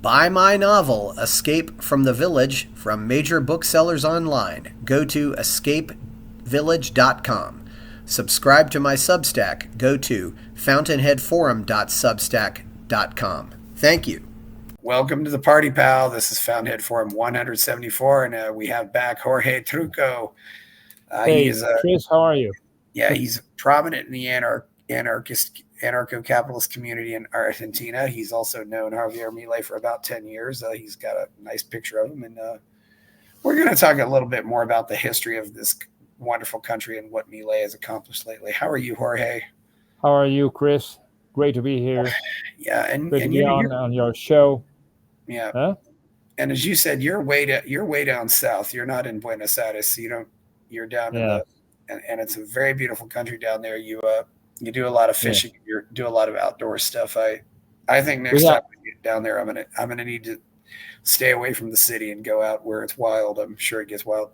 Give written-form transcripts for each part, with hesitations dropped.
Buy my novel, Escape from the Village, from major booksellers online. Go to escapevillage.com. Subscribe to my Substack. Go to fountainheadforum.substack.com. Thank you. Welcome to the party, pal. This is Fountainhead Forum 174, and we have back Jorge Trucco. Hey, Chris, how are you? Yeah, he's prominent in the anarcho-capitalist community in Argentina. He's also known Javier Milei for about 10 years. He's got a nice picture of him, and we're going to talk a little bit more about the history of this wonderful country and what Milei has accomplished lately. How are you, Jorge? How are you, Chris? Great to be here. Yeah, and great to be on your show. Yeah, huh? And as you said, you're way down south. You're not in Buenos Aires. So you're down in and it's a very beautiful country down there. You do a lot of fishing. You do a lot of outdoor stuff. I think next time I get down there, I'm gonna need to stay away from the city and go out where it's wild. I'm sure it gets wild.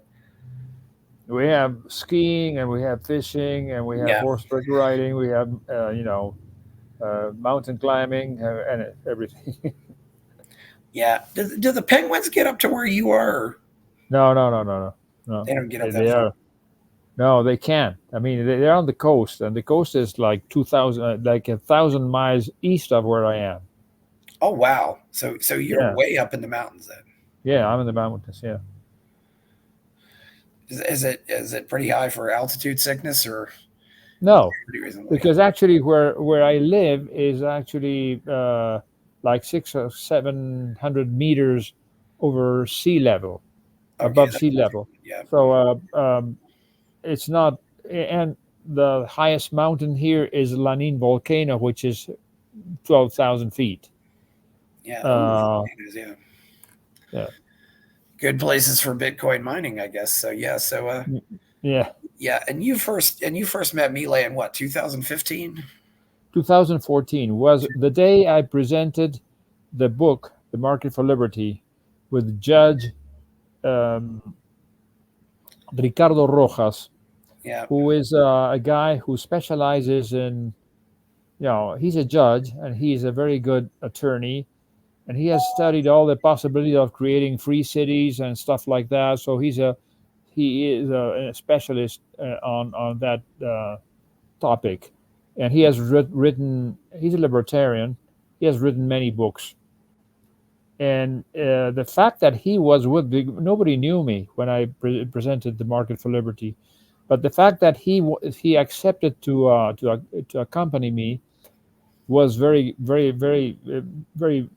We have skiing and we have fishing and we have horseback riding. We have mountain climbing and everything. Yeah. Do the penguins get up to where you are? No. They don't get up that far. No, they can't. I mean, they're on the coast, and the coast is like 1,000 miles east of where I am. Oh wow! So you're way up in the mountains then. Yeah, I'm in the mountains. Yeah. Is it pretty high for altitude sickness or? No, because actually where I live is actually like 600 or 700 meters over sea level, above sea level. Yeah. So it's not, and the highest mountain here is Lanín volcano, which is 12,000 feet. Yeah. Yeah. Good places for Bitcoin mining, I guess. So yeah. Yeah, and you first met Milei in what, 2015? 2014 was the day I presented the book, The Market for Liberty, with Judge Ricardo Rojas, who is a guy who specializes in, he's a judge and he's a very good attorney, and he has studied all the possibility of creating free cities and stuff like that. So he is a specialist on that topic, and he has written. He's a libertarian. He has written many books, and the fact that he was nobody knew me when I presented The Market for Liberty, but the fact that he accepted to accompany me was very, very, very, very,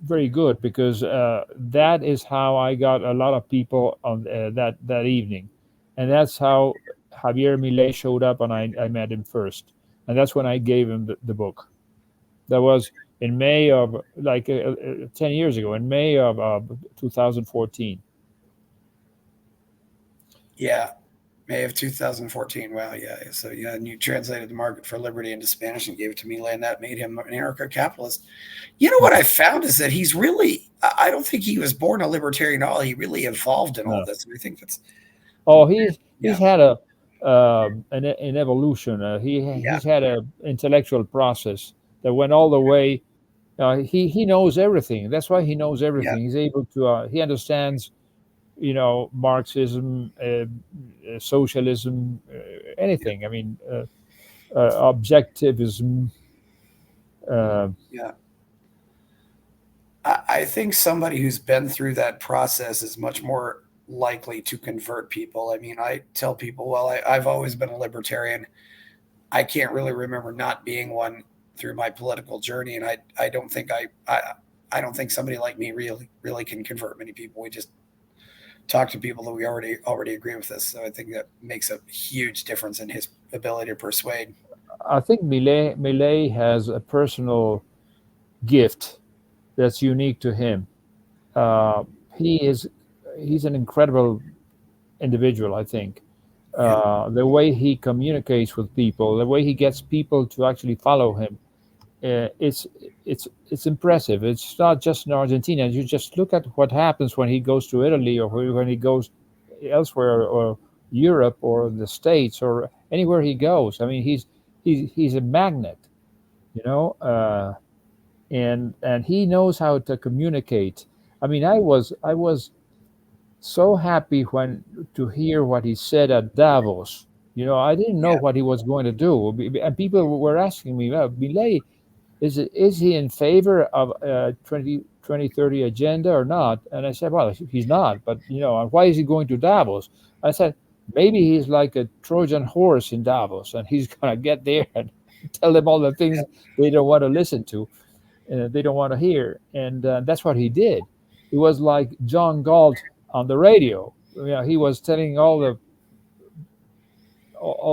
very good, because that is how I got a lot of people on that evening, and that's how Javier Milei showed up, and I met him first, and that's when I gave him the book. That was in May of 10 years ago, in May of 2014. Yeah, May of 2014. Wow, yeah. So and you translated The Market for Liberty into Spanish and gave it to Milei, and that made him an anarcho-capitalist. You know what I found is that he's really, I don't think he was born a libertarian at all. He really evolved in all this. And I think that's. Oh, he's had an evolution. He's had an intellectual process that went all the way. He knows everything. That's why he knows everything. He's able to. He understands, Marxism, socialism, anything. I mean, objectivism. I think somebody who's been through that process is much more likely to convert people. I mean, I tell people, well, I've always been a libertarian. I can't really remember not being one through my political journey, and I don't think I don't think somebody like me really can convert many people. We just talk to people that we already agree with us. So I think that makes a huge difference in his ability to persuade. I think Milei has a personal gift that's unique to him. He's an incredible individual, I think. The way he communicates with people, the way he gets people to actually follow him, it's impressive. It's not just in Argentina. You just look at what happens when he goes to Italy, or when he goes elsewhere, or Europe, or the States, or anywhere he goes. I mean, he's a magnet, and he knows how to communicate. I mean, I was so happy when to hear what he said at Davos. I didn't know Yeah. what he was going to do, and people were asking me, well, Millet, is he in favor of 2030 agenda or not? And I said, well, he's not. But and why is he going to Davos? I said, maybe he's like a Trojan horse in Davos, and he's gonna get there and tell them all the things they don't want to listen to, they don't want to hear, and that's what he did. It was like John Galt on the radio. He was telling all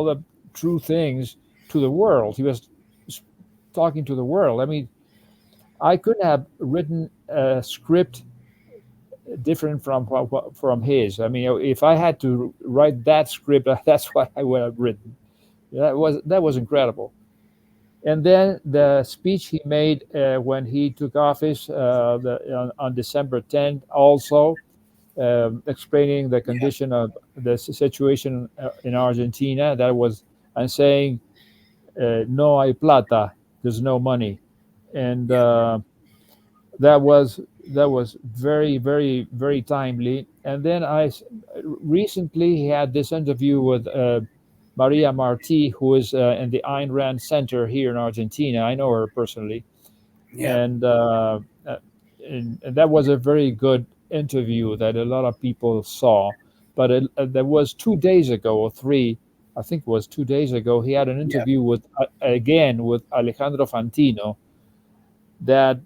the true things to the world. He was talking to the world. I mean, I couldn't have written a script different from his. I mean, if I had to write that script, that's what I would have written. That was incredible. And then the speech he made when he took office on December 10th, also explaining the Yeah. condition of the situation in Argentina. That was, and saying, "No hay plata," there's no money, and Yeah. that was very, very, very timely. And then recently he had this interview with Maria Marti, who is in the Ayn Rand Center here in Argentina. I know her personally, Yeah. and and that was a very good interview that a lot of people saw. But there was 2 days ago or three, I think it was 2 days ago, he had an Yeah. interview again with Alejandro Fantino that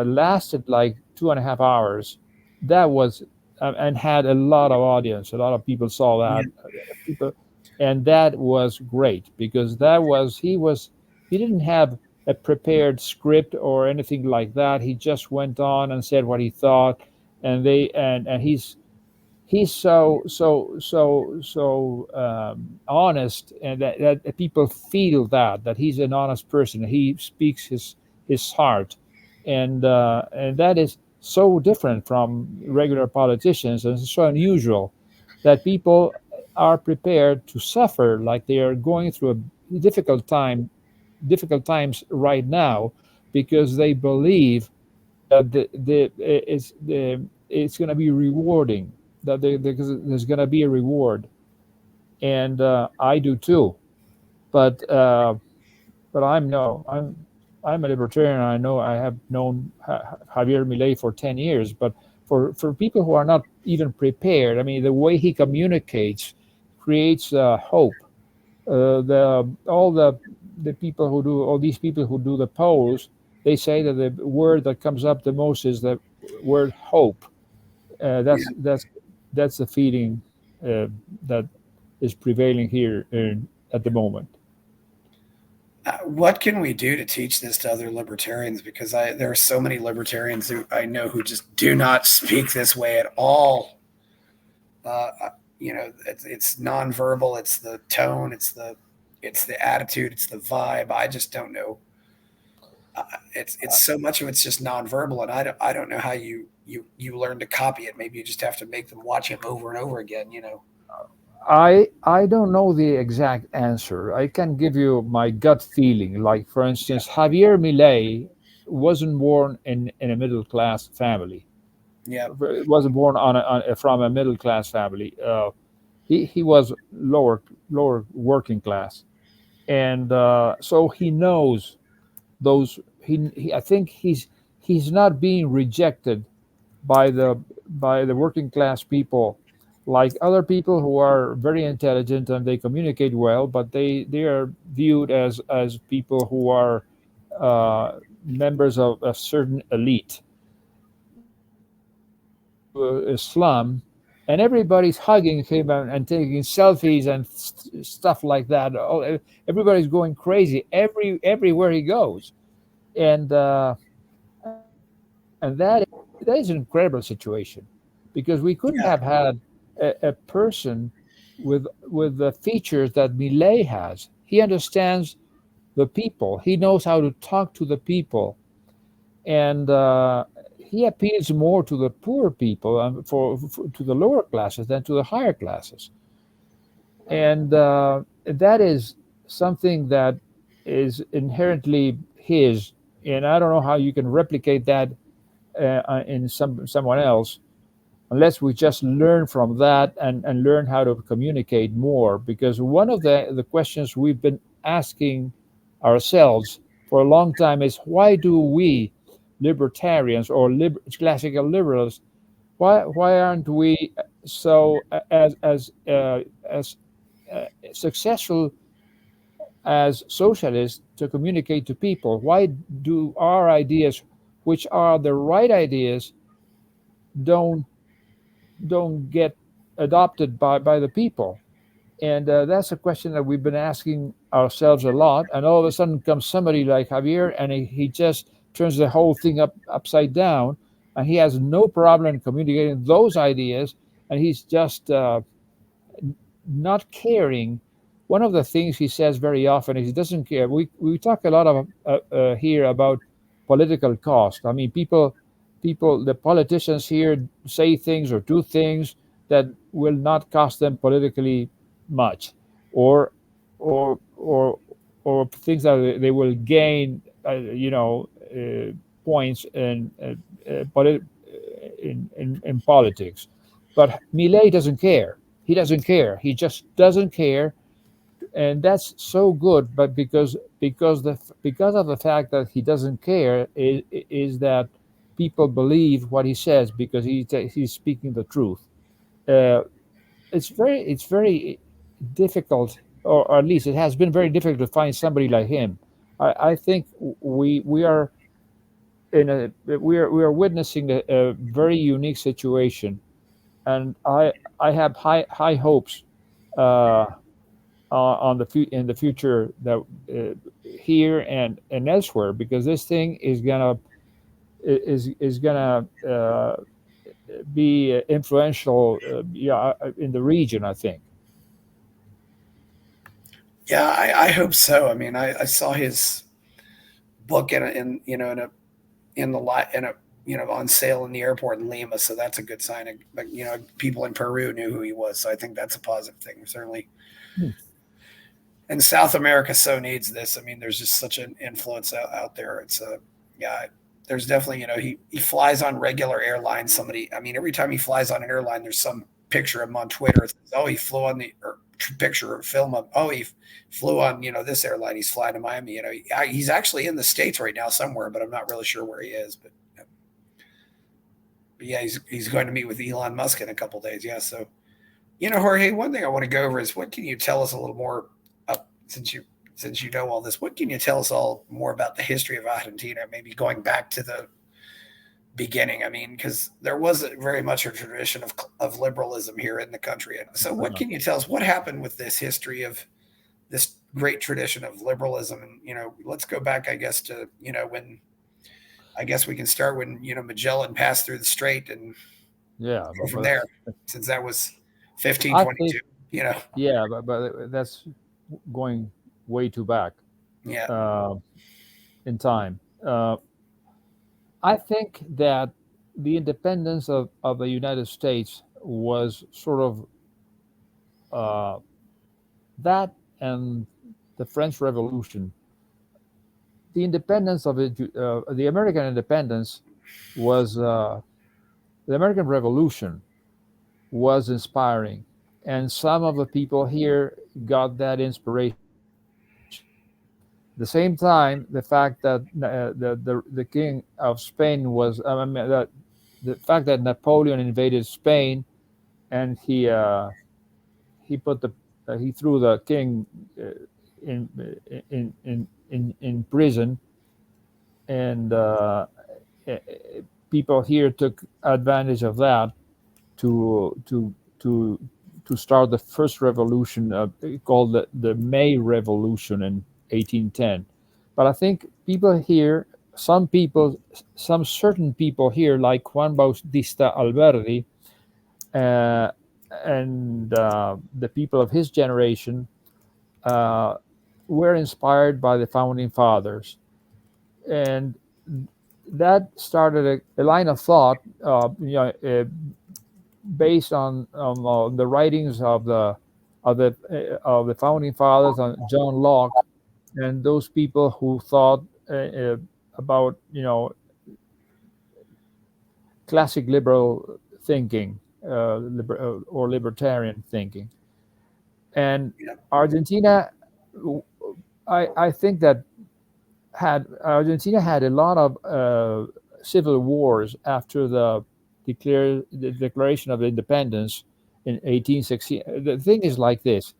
lasted like 2.5 hours. That was and had a lot of audience. A lot of people saw Yeah. that. People, and that was great because he didn't have a prepared script or anything like that. He just went on and said what he thought, and he's so honest, and that people feel that he's an honest person. He speaks his heart, and that is so different from regular politicians, and so unusual that people are prepared to suffer like they are going through a difficult times right now, because they believe that it's going to be rewarding, that there's going to be a reward, and I do too. But I'm a libertarian. I know I have known Javier Milei for 10 years, but for people who are not even prepared, I mean, the way he communicates creates hope. The people who do all these people who do the polls, they say that the word that comes up the most is the word hope. Uh, Yeah. that's that's that's the feeling uh, that is prevailing here at the moment. What can we do to teach this to other libertarians? Because there are so many libertarians who I know who just do not speak this way at all. It's nonverbal. It's the tone. It's the attitude. It's the vibe. I just don't know. It's so much of it's just nonverbal, and I don't know how you learn to copy it. Maybe you just have to make them watch him over and over again. I don't know the exact answer. I can give you my gut feeling. Like, for Yeah. instance, Javier Milei wasn't born in a middle class family. Yeah. Wasn't born from a middle class family. He was lower working class, and so he knows those. I think he's not being rejected by the working class people, like other people who are very intelligent and they communicate well, but they are viewed as people who are members of a certain elite. To a slum, and everybody's hugging him and taking selfies and stuff like that. Everybody's going crazy everywhere he goes, and that is an incredible situation, because we couldn't Yeah. have had a person with the features that Millet has. He understands the people. He knows how to talk to the people, and he appeals more to the poor people, to the lower classes than to the higher classes, and that is something that is inherently his. and I don't know how you can replicate that in someone else unless we just learn from that and learn how to communicate more. Because one of the questions we've been asking ourselves for a long time is, why do we libertarians or classical liberals, why aren't we so as successful as socialists to communicate to people? Why do our ideas, which are the right ideas, don't get adopted by the people? And that's a question that we've been asking ourselves a lot. And all of a sudden comes somebody like Javier, and he just turns the whole thing upside down, and he has no problem communicating those ideas, and he's just not caring. One of the things he says very often is he doesn't care. We talk a lot of here about political cost. I mean, the politicians here say things or do things that will not cost them politically much, or or or things that they will gain, points in politics. But Millet doesn't care. He doesn't care. He just doesn't care, and that's so good. But because of the fact that he doesn't care, is that people believe what he says because he's speaking the truth. Uh, it's very difficult, or at least it has been very difficult to find somebody like him. I think we are we are witnessing a very unique situation, and I have high hopes uh, on in the future that here and elsewhere, because this thing is gonna be influential, in the region, I think. Yeah, I hope so. I mean, I saw his book in the lot in a on sale in the airport in Lima, so that's a good sign. Like, people in Peru knew who he was, so I think that's a positive thing. Certainly, Hmm. and South America so needs this. I mean, there's just such an influence out there. It's yeah. There's definitely, he flies on regular airlines. I mean, every time he flies on an airline, there's some picture of him on Twitter. It says, oh, he flew on or picture or film of, oh, he flew on, this airline. He's flying to Miami. He's actually in the States right now somewhere, but I'm not really sure where he is. But yeah, he's going to meet with Elon Musk in a couple of days. Yeah. So, Jorge, one thing I want to go over is, what can you tell us a little more, since you know all this, what can you tell us all more about the history of Argentina? Maybe going back to the beginning. I mean, because there wasn't very much a tradition of liberalism here in the country. So, what can you tell us? What happened with this history of this great tradition of liberalism? And let's go back, I guess, to when, I guess we can start when Magellan passed through the strait and Yeah, go from there, since that was I think 1522. yeah, but that's going way too back Yeah. in time. I think that the independence of the United States was sort of uh, that, and the French Revolution. The independence of it, the American independence was the American Revolution was inspiring, and some of the people here got that inspiration. At the same time, the fact that the king of Spain was, the fact that Napoleon invaded Spain, and he put he threw the king in in prison, and eh, people here took advantage of that to start the first revolution, called the May Revolution in 1810. But I think people here, some certain people here, like Juan Bautista Alberdi, uh, and the people of his generation, uh, were inspired by the founding fathers, and that started a line of thought, based on the writings of the founding fathers, on John Locke, and those people who thought about classic liberal thinking, or libertarian thinking. And Yep. Argentina, I think that had Argentina had a lot of civil wars after the Declaration of Independence in 1860. The thing is like this: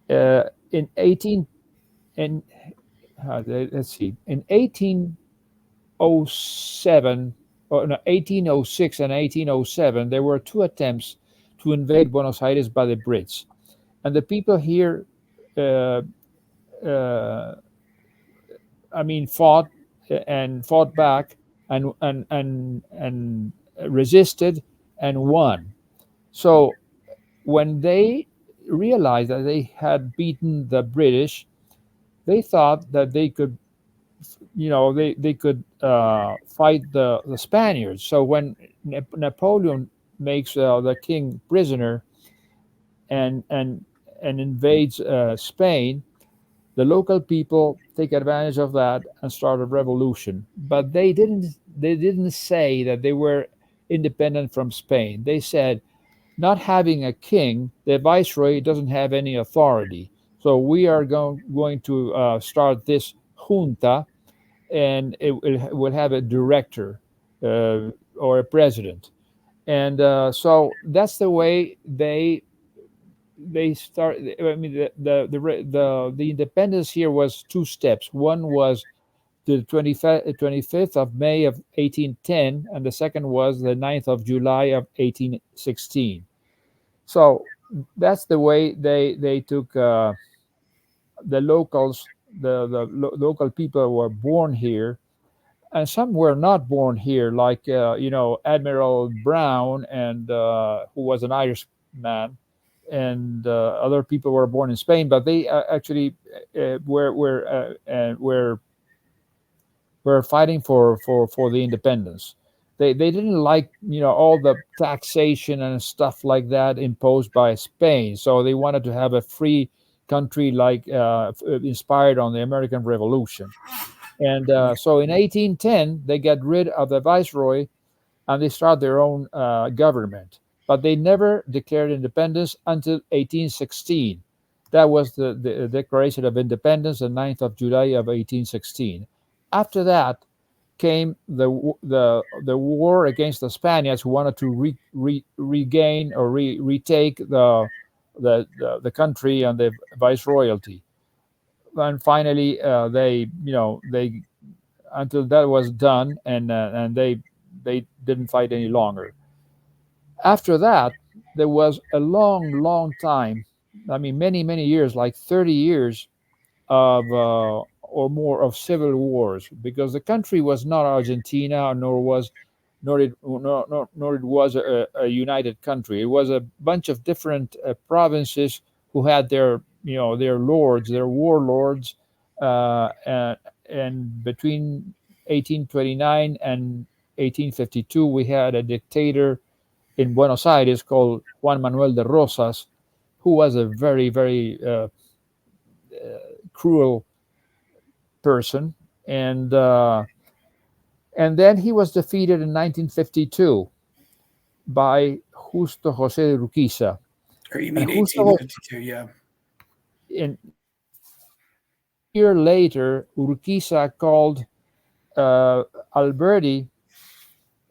in 18 and let's see, in 1807, or no, 1806 and 1807, there were two attempts to invade Buenos Aires by the Brits, and the people here, uh, uh, fought and fought back, and resisted and won. So when they realized that they had beaten the British, they thought that they could, they could fight the Spaniards. So when Napoleon makes the king prisoner, and and and invades Spain, the local people take advantage of that and start a revolution. But they didn't say that they were independent from Spain. They said, not having a king, the viceroy doesn't have any authority. So we are going to start this junta, and it will have a director, or a president. And so that's the way they start. I mean, the independence here was two steps. One was the 25th of May of 1810, and the second was the 9th of July of 1816. So that's the way they took the locals, local people who were born here, and some were not born here, like Admiral Brown, and who was an Irishman, and other people were born in Spain, but they actually were fighting for the independence. They didn't like all the taxation and stuff like that imposed by Spain, so they wanted to have a free country, like inspired on the American Revolution. And so in 1810 they got rid of the viceroy, and they started their own government. But they never declared independence until 1816. That was the Declaration of Independence, the 9th of July of 1816. After that came the war against the Spaniards, who wanted to regain or retake the country and the viceroyalty. And finally, they until that was done, and they didn't fight any longer. After that, there was a long time. I mean, many years, like 30 years of or more of civil wars, because the country was not Argentina, nor it was a united country. It was a bunch of different provinces who had their lords, their warlords, and between 1829 and 1852, we had a dictator in Buenos Aires called Juan Manuel de Rosas, who was a very cruel person, and then he was defeated in 1952 by Justo José de Urquiza. Or you And mean 1852? Yeah. In a year later, Urquiza called Alberti,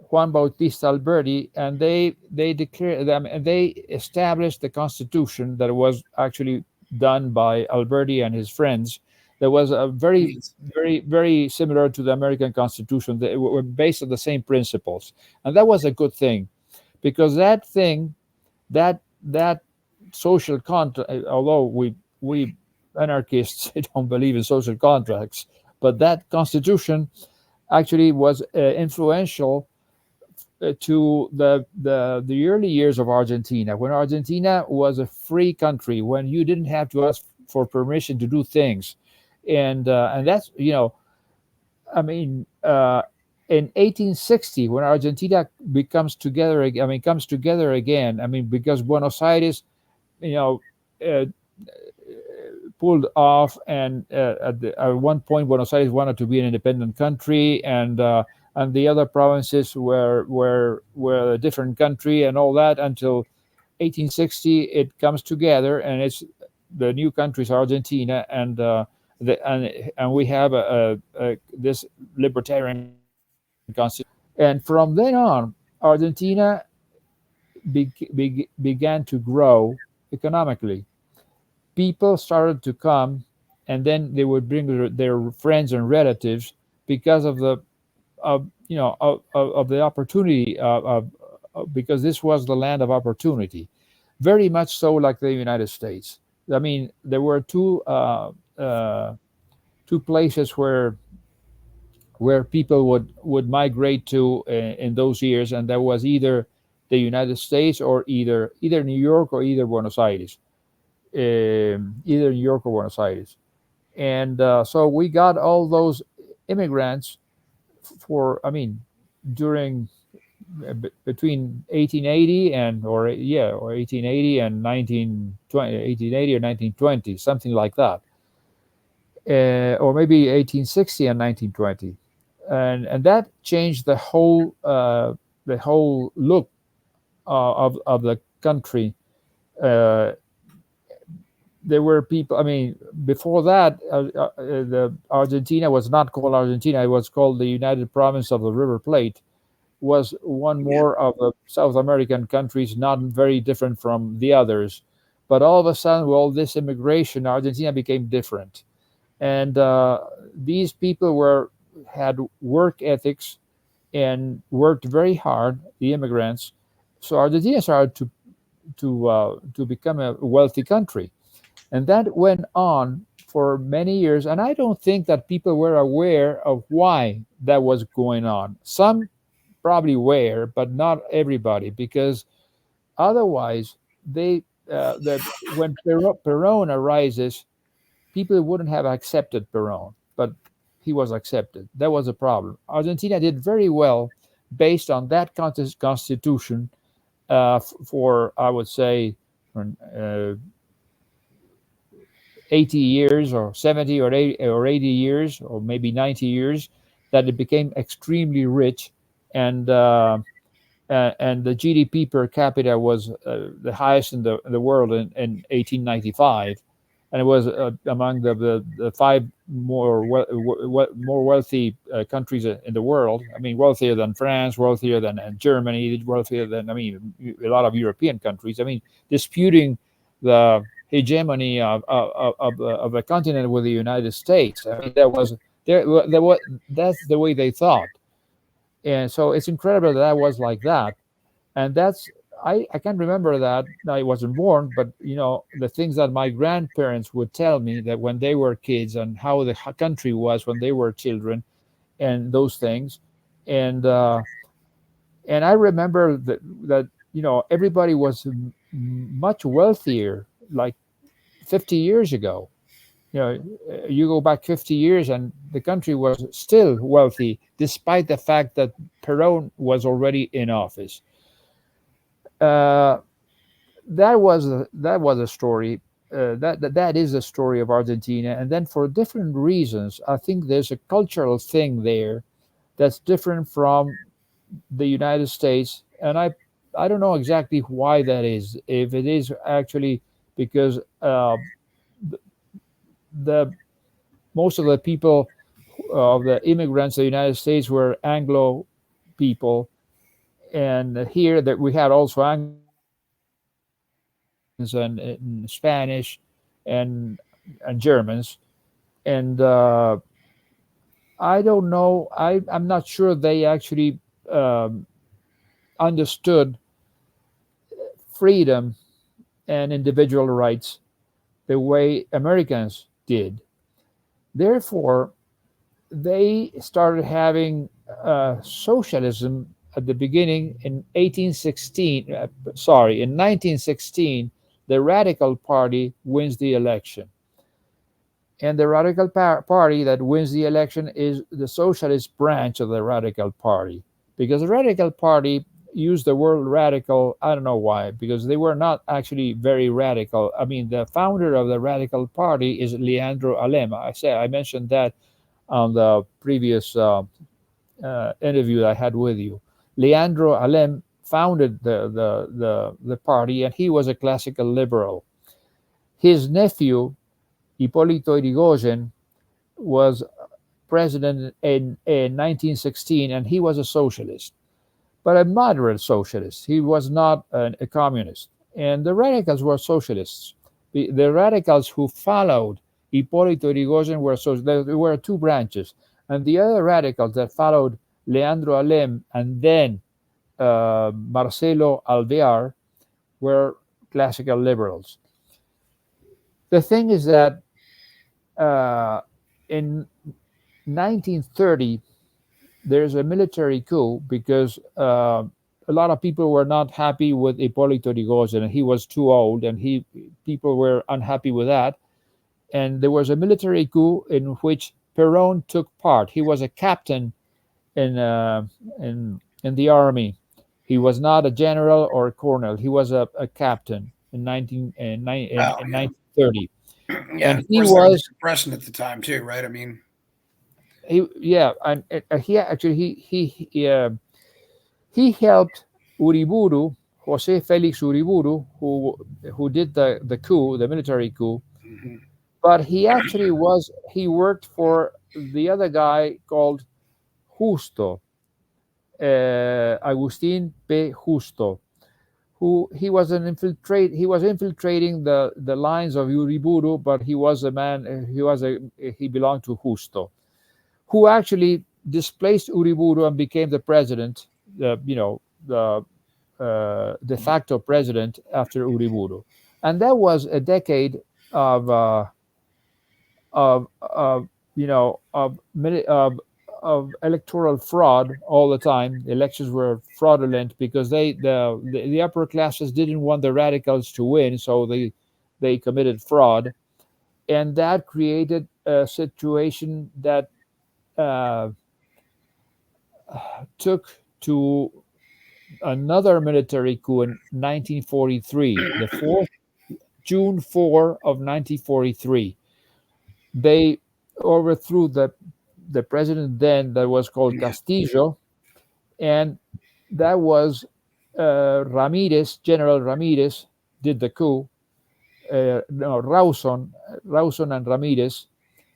Juan Bautista Alberti, and they declared them, and they established the constitution that was actually done by Alberti and his friends. That was a very similar to the American Constitution. They were based on the same principles, and that was a good thing, because that social contract. Although we anarchists don't believe in social contracts, but that constitution actually was influential to the early years of Argentina, when Argentina was a free country, when you didn't have to ask for permission to do things, and that's I mean. In 1860, when Argentina comes together again. I mean, because Buenos Aires, uh, pulled off, and at one point Buenos Aires wanted to be an independent country, and the other provinces were a different country and all that, until 1860 it comes together, and it's the new country is Argentina, and we have this libertarian constitution. And from then on, Argentina began to grow economically. People started to come, and then they would bring their friends and relatives because of the of the opportunity because this was the land of opportunity, very much so like the United States. I mean, there were two places where people would migrate to in those years, and that was either the United States or either New York or either Buenos Aires, either New York or Buenos Aires. And so we got all those immigrants during between 1880 or 1880 and 1920, 1880 or 1920, something like that, or maybe 1860 and 1920, and that changed the whole look of the country. There were people. I mean, before that, the Argentina was not called Argentina. It was called the United Province of the River Plate. Was one more of the South American countries, not very different from the others. But all of a sudden, with all this immigration, Argentina became different, and these people had work ethics and worked very hard. The immigrants, so Argentina started to become a wealthy country. And that went on for many years. And I don't think that people were aware of why that was going on. Some probably were, but not everybody, because otherwise, when Peron arises, people wouldn't have accepted Peron, but he was accepted. That was a problem. Argentina did very well based on that constitution for, I would say, 80 years or 70 or 80 years or maybe 90 years, that it became extremely rich, and the GDP per capita was the highest in the world in 1895, and it was among the five more wealthy countries in the world. I mean, wealthier than France, wealthier than Germany, wealthier than, I mean, a lot of European countries. I mean, disputing the hegemony of the continent with the United States. I mean, that's the way they thought, and so it's incredible that was like that. And that's I can't remember that. I wasn't born, but the things that my grandparents would tell me, that when they were kids, and how the country was when they were children, and those things, and I remember that everybody was much wealthier, like 50 years ago. You go back 50 years and the country was still wealthy, despite the fact that Peron was already in office. That was a story. That is the story of Argentina. And then, for different reasons, I think there's a cultural thing there that's different from the United States. And I don't know exactly why that is. If it is actually because the most of the people of the immigrants to the United States were Anglo people, and here that we had also Anglos and Italians and Spanish and Germans, and I don't know. I'm not sure they actually understood freedom and individual rights the way Americans did. Therefore, they started having socialism at the beginning in 1816. In 1916, the Radical Party wins the election. And the Radical Party that wins the election is the socialist branch of the Radical Party, because the Radical Party use the word radical. I don't know why, because they were not actually very radical. I mean, the founder of the Radical Party is Leandro Alem. I mentioned that on the previous interview that I had with you. Leandro Alem founded the party, and he was a classical liberal. His nephew, Hipólito Yrigoyen, was president in 1916, and he was a socialist, but a moderate socialist. He was not a communist. And the radicals were socialists. The radicals who followed Hipólito Yrigoyen were socialists. There were two branches. And the other radicals that followed Leandro Alem and then Marcelo Alvear were classical liberals. The thing is that in 1930, there's a military coup because a lot of people were not happy with Hipólito Yrigoyen, and he was too old, and people were unhappy with that. And there was a military coup in which Peron took part. He was a captain in the army. He was not a general or a colonel. He was a captain in 1930. Yeah, and of course there was depression at the time too, right? I mean, and he actually he helped Uriburu, Jose Felix Uriburu, who did the coup, the military coup. mm-hmm. But he worked for the other guy called Justo, Agustín P. Justo, who he was infiltrating the lines of Uriburu, but he was a man. He belonged to Justo, who actually displaced Uriburu and became the president. The de facto president after Uriburu, and that was a decade of of of you know of electoral fraud all the time. Elections were fraudulent because the upper classes didn't want the radicals to win, so they committed fraud, and that created a situation that took to another military coup in 1943, June 4 of 1943. They overthrew the president then that was called Castillo, and that was Ramirez, General Ramirez, did the coup. No, Rawson and Ramirez.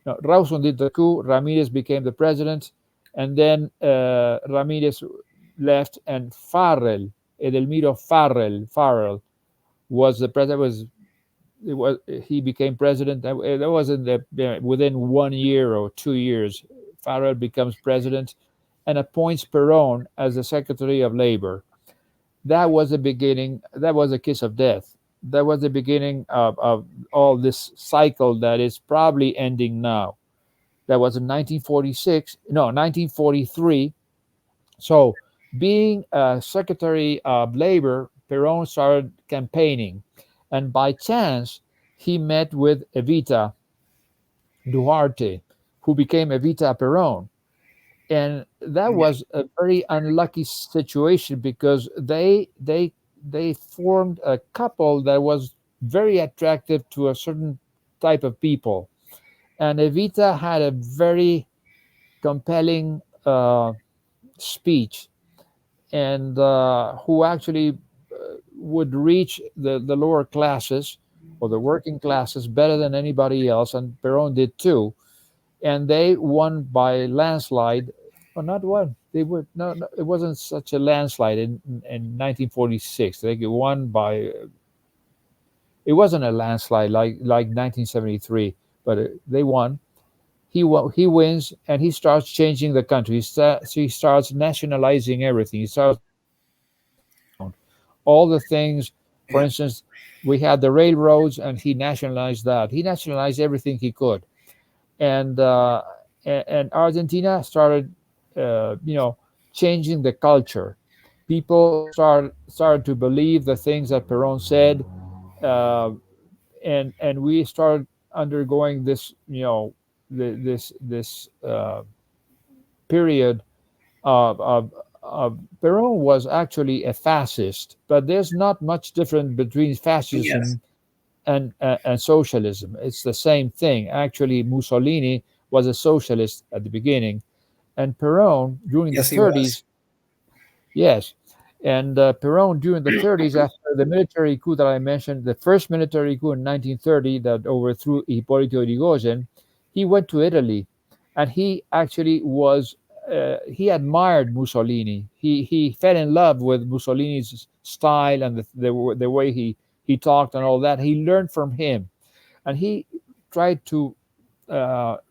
No, Rawson did the coup. Ramirez became the president, and then Ramirez left, and Edelmiro Farrell was the president. He became president. That was within 1 year or 2 years. Farrell becomes president and appoints Peron as the Secretary of Labor. That was the beginning. That was a kiss of death. That was the beginning of all this cycle that is probably ending now. That was in 1943. So, being a Secretary of Labor, Peron started campaigning. And by chance, he met with Evita Duarte, who became Evita Peron. And that was a very unlucky situation because they formed a couple that was very attractive to a certain type of people. And Evita had a very compelling speech, and who actually would reach the lower classes or the working classes better than anybody else, and Peron did too. And they won by landslide. Well, not one. They were no, it wasn't such a landslide in 1946. They won by. It wasn't a landslide like 1973, but they won. He wins, and he starts changing the country. He starts nationalizing everything. He starts all the things. For instance, we had the railroads, and he nationalized that. He nationalized everything he could, and Argentina started, changing the culture. People started to believe the things that Peron said, and we started undergoing this, this period of Peron was actually a fascist, but there's not much difference between Yes. fascism and socialism. It's the same thing. Actually, Mussolini was a socialist at the beginning, and Peron during the Yes, he was. 30s, yes, and Peron during the 30s, after the military coup that I mentioned, the first military coup in 1930 that overthrew Hipólito Yrigoyen, he went to Italy, and he actually was he admired Mussolini. He fell in love with Mussolini's style and the way he talked and all that. He learned from him, and he tried to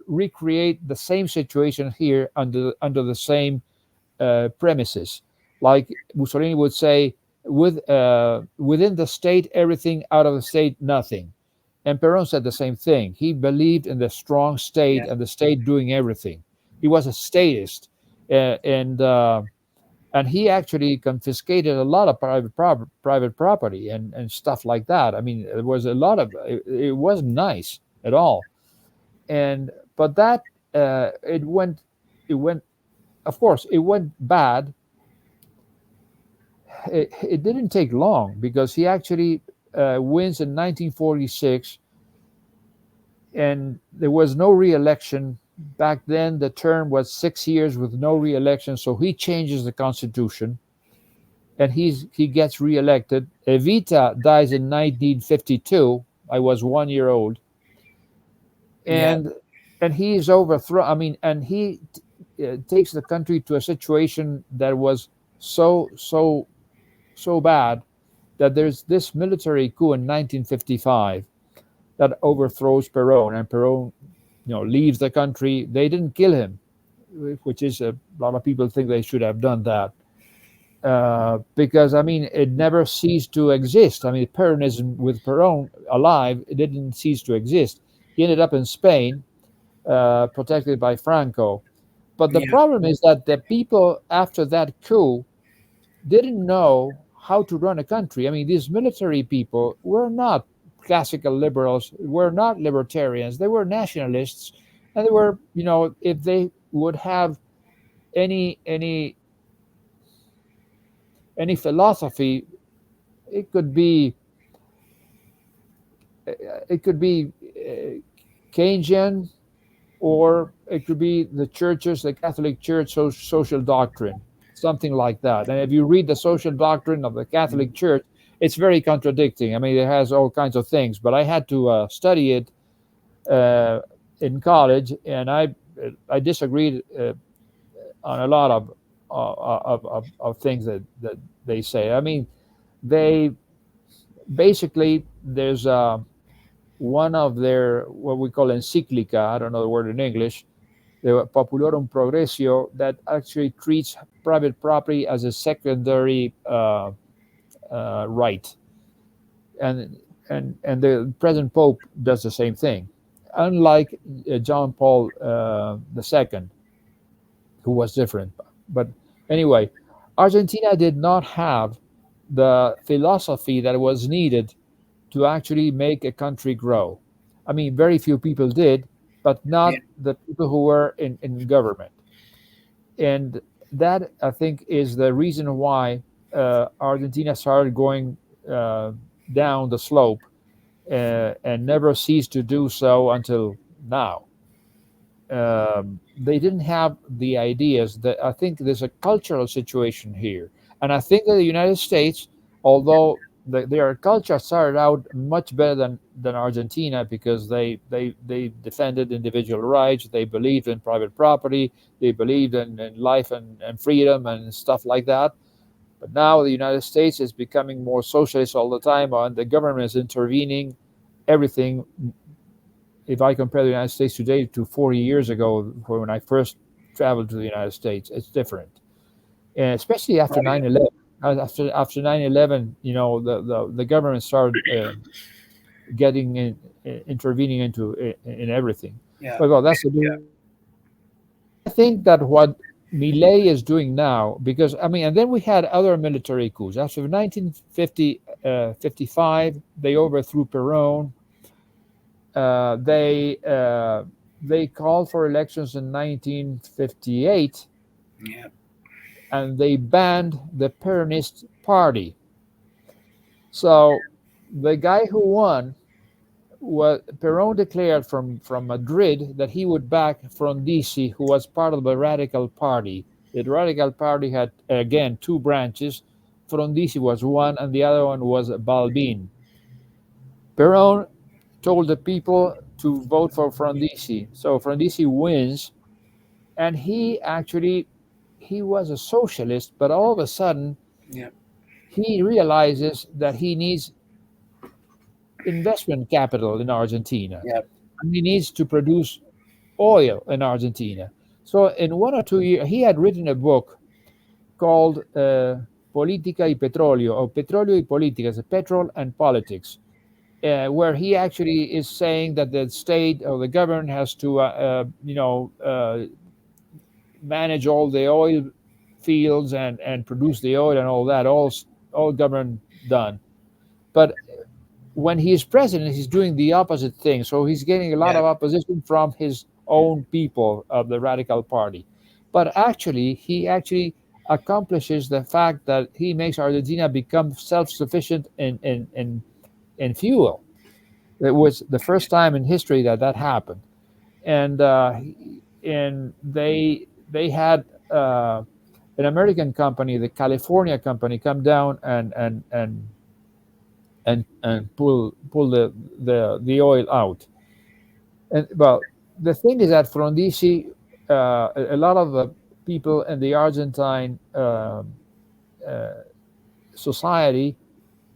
recreate the same situation here under the same premises. Like Mussolini would say, within the state, everything; out of the state, nothing. And Peron said the same thing. He believed in the strong state Yeah. and the state doing everything. He was a statist, and he actually confiscated a lot of private property and stuff like that. I mean, it was a lot of it wasn't nice at all. And but that it went of course it went bad. It didn't take long because he actually wins in 1946, and there was no re-election. Back then, the term was 6 years with no re-election, so he changes the constitution, and he gets re-elected. Evita dies in 1952. I was 1 year old, Yeah. and he's overthrown. I mean, and he takes the country to a situation that was so bad that there's this military coup in 1955 that overthrows Peron, and Peron, leaves the country. They didn't kill him, which is a lot of people think they should have done that, because I mean it never ceased to exist. I mean, Peronism with Peron alive, it didn't cease to exist. He ended up in Spain, protected by Franco. But the Yeah. problem is that the people after that coup didn't know how to run a country. I mean, these military people were not classical liberals, were not libertarians. They were nationalists, and they were, if they would have any any any philosophy, it could be it could be Keynesian, or it could be the churches, the Catholic Church social doctrine, something like that. And if you read the social doctrine of the Catholic Church, it's very contradicting. I mean, it has all kinds of things, but I had to study it in college, and I disagreed on a lot of things that they say. I mean, they basically there's one of their what we call encyclica. I don't know the word in English. The Populorum Progressio, that actually treats private property as a secondary right, and and the present Pope does the same thing, unlike John Paul II, who was different. But anyway, Argentina did not have the philosophy that was needed to actually make a country grow. I mean, very few people did, but Yeah. not the people who were in government. And that, I think, is the reason why Argentina started going uh, down the slope and never ceased to do so until now. They didn't have the ideas that I think there's a cultural situation here. And I think that the United States, although their culture started out much better than Argentina, because they defended individual rights, they believed in private property, they believed in life and freedom and stuff like that. But now the United States is becoming more socialist all the time, and the government is intervening everything. If I compare the United States today to 40 years ago, when I first traveled to the United States, it's different, and especially after Oh, yeah. 9/11. After 9/11, the government started getting in, intervening into in everything. Yeah. But well, that's a different. I think that what Milei is doing now, because I mean, and then we had other military coups after 1950, 55. They overthrew Peron. Uh, they uh, they called for elections in 1958, Yeah. and they banned the Peronist party. So the guy who won was Peron declared from Madrid that he would back Frondizi, who was part of the Radical Party. The Radical Party had again two branches. Frondizi was one, and the other one was Balbin. Peron told the people to vote for Frondizi. So Frondizi wins, and he was a socialist, but all of a sudden Yeah. he realizes that he needs investment capital in Argentina. Yeah. And he needs to produce oil in Argentina. So in 1 or 2 years, he had written a book called Política y Petróleo, or Petróleo y Políticas, Petrol and Politics, where he actually is saying that the state or the government has to, manage all the oil fields and produce the oil and all that, all government done. But when he is president, he's doing the opposite thing. So he's getting a lot Yeah. of opposition from his own people of the Radical Party. But actually, he actually accomplishes the fact that he makes Argentina become self-sufficient in fuel. It was the first time in history that that happened, and they had an American company, the California company, come down and pull the oil out. And well, the thing is that Frondizi, a lot of the people in the Argentine uh, society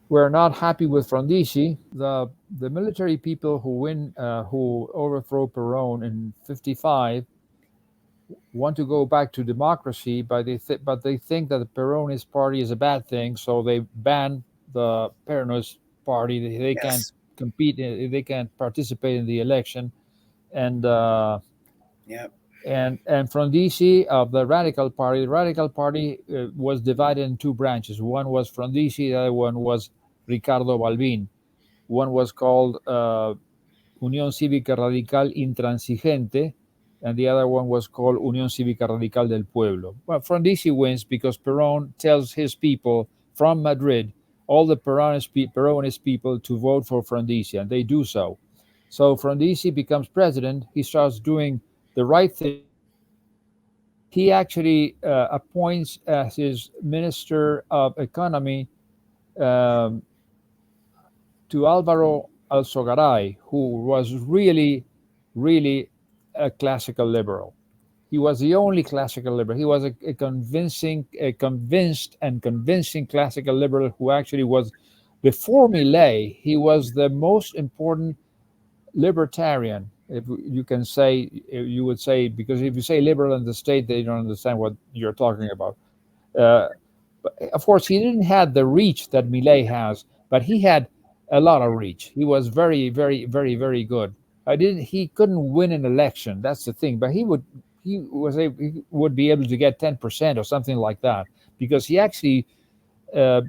were not happy with Frondizi. The military people who overthrow Peron in '55 want to go back to democracy, but they think that the Peronist party is a bad thing, so they ban the Peronist party. They can't Yes. compete. They can't participate in the election, and Yeah. Frondizi of the Radical Party. The Radical Party was divided in two branches. One was Frondizi, the other one was Ricardo Balbin. One was called Unión Cívica Radical Intransigente, and the other one was called Unión Cívica Radical del Pueblo. Well, Frondizi wins because Peron tells his people from Madrid, all the Peronist people, to vote for Frondizi, and they do so. So Frondizi becomes president. He starts doing the right thing. He actually appoints as his Minister of Economy um, to Alvaro Alzogaray, who was really, really a classical liberal. He was the only classical liberal. He was a convinced and convincing classical liberal who actually was, before Milei, he was the most important libertarian. If you can say, you would say, because if you say liberal in the state, they don't understand what you're talking about. Uh, but of course, he didn't have the reach that Milei has, but he had a lot of reach. He was very, very, very, very good. I didn't. He couldn't win an election. That's the thing. But he would. He would be able to get 10% or something like that, because he actually uh,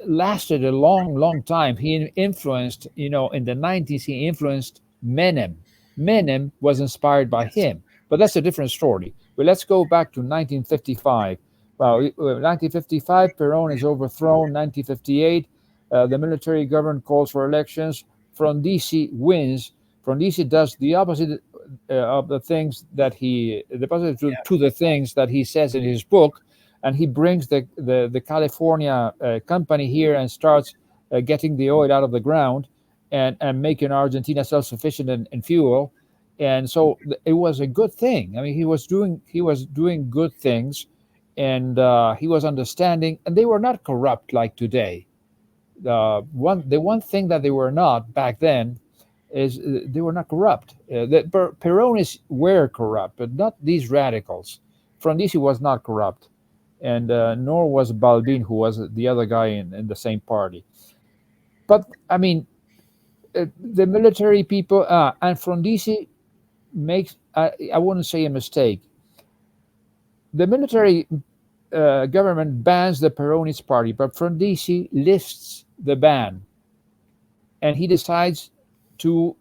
lasted a long, long time. He influenced. In the '90s, he influenced Menem. Menem was inspired by Yes. him, but that's a different story. But let's go back to 1955. Well, 1955, Peron is overthrown. 1958, the military government calls for elections. Frondizi wins. Frondizi does the opposite of the things that the opposite Yeah. to the things that he says in his book, and he brings the California company here and starts getting the oil out of the ground and making Argentina self-sufficient in fuel. And so it was a good thing. I mean, he was doing good things, and he was understanding, and they were not corrupt like today. The one thing that they were not back then is they were not corrupt. The Peronists were corrupt, but not these radicals. Frondizi was not corrupt, and nor was Balbin, who was the other guy in the same party. But I mean, the military people and Frondizi makes, I wouldn't say a mistake. The military government bans the Peronist party, but Frondizi lifts the ban, and he decides to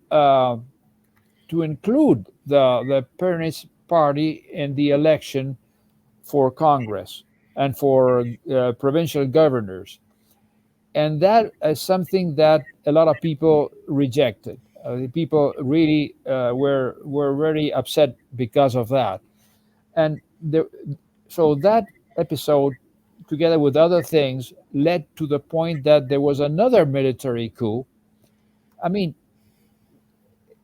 include the Peronist party in the election for Congress. and for provincial governors. And that is something that a lot of people rejected. People really were very upset because of that. And so that episode, together with other things, led to the point that there was another military coup. I mean,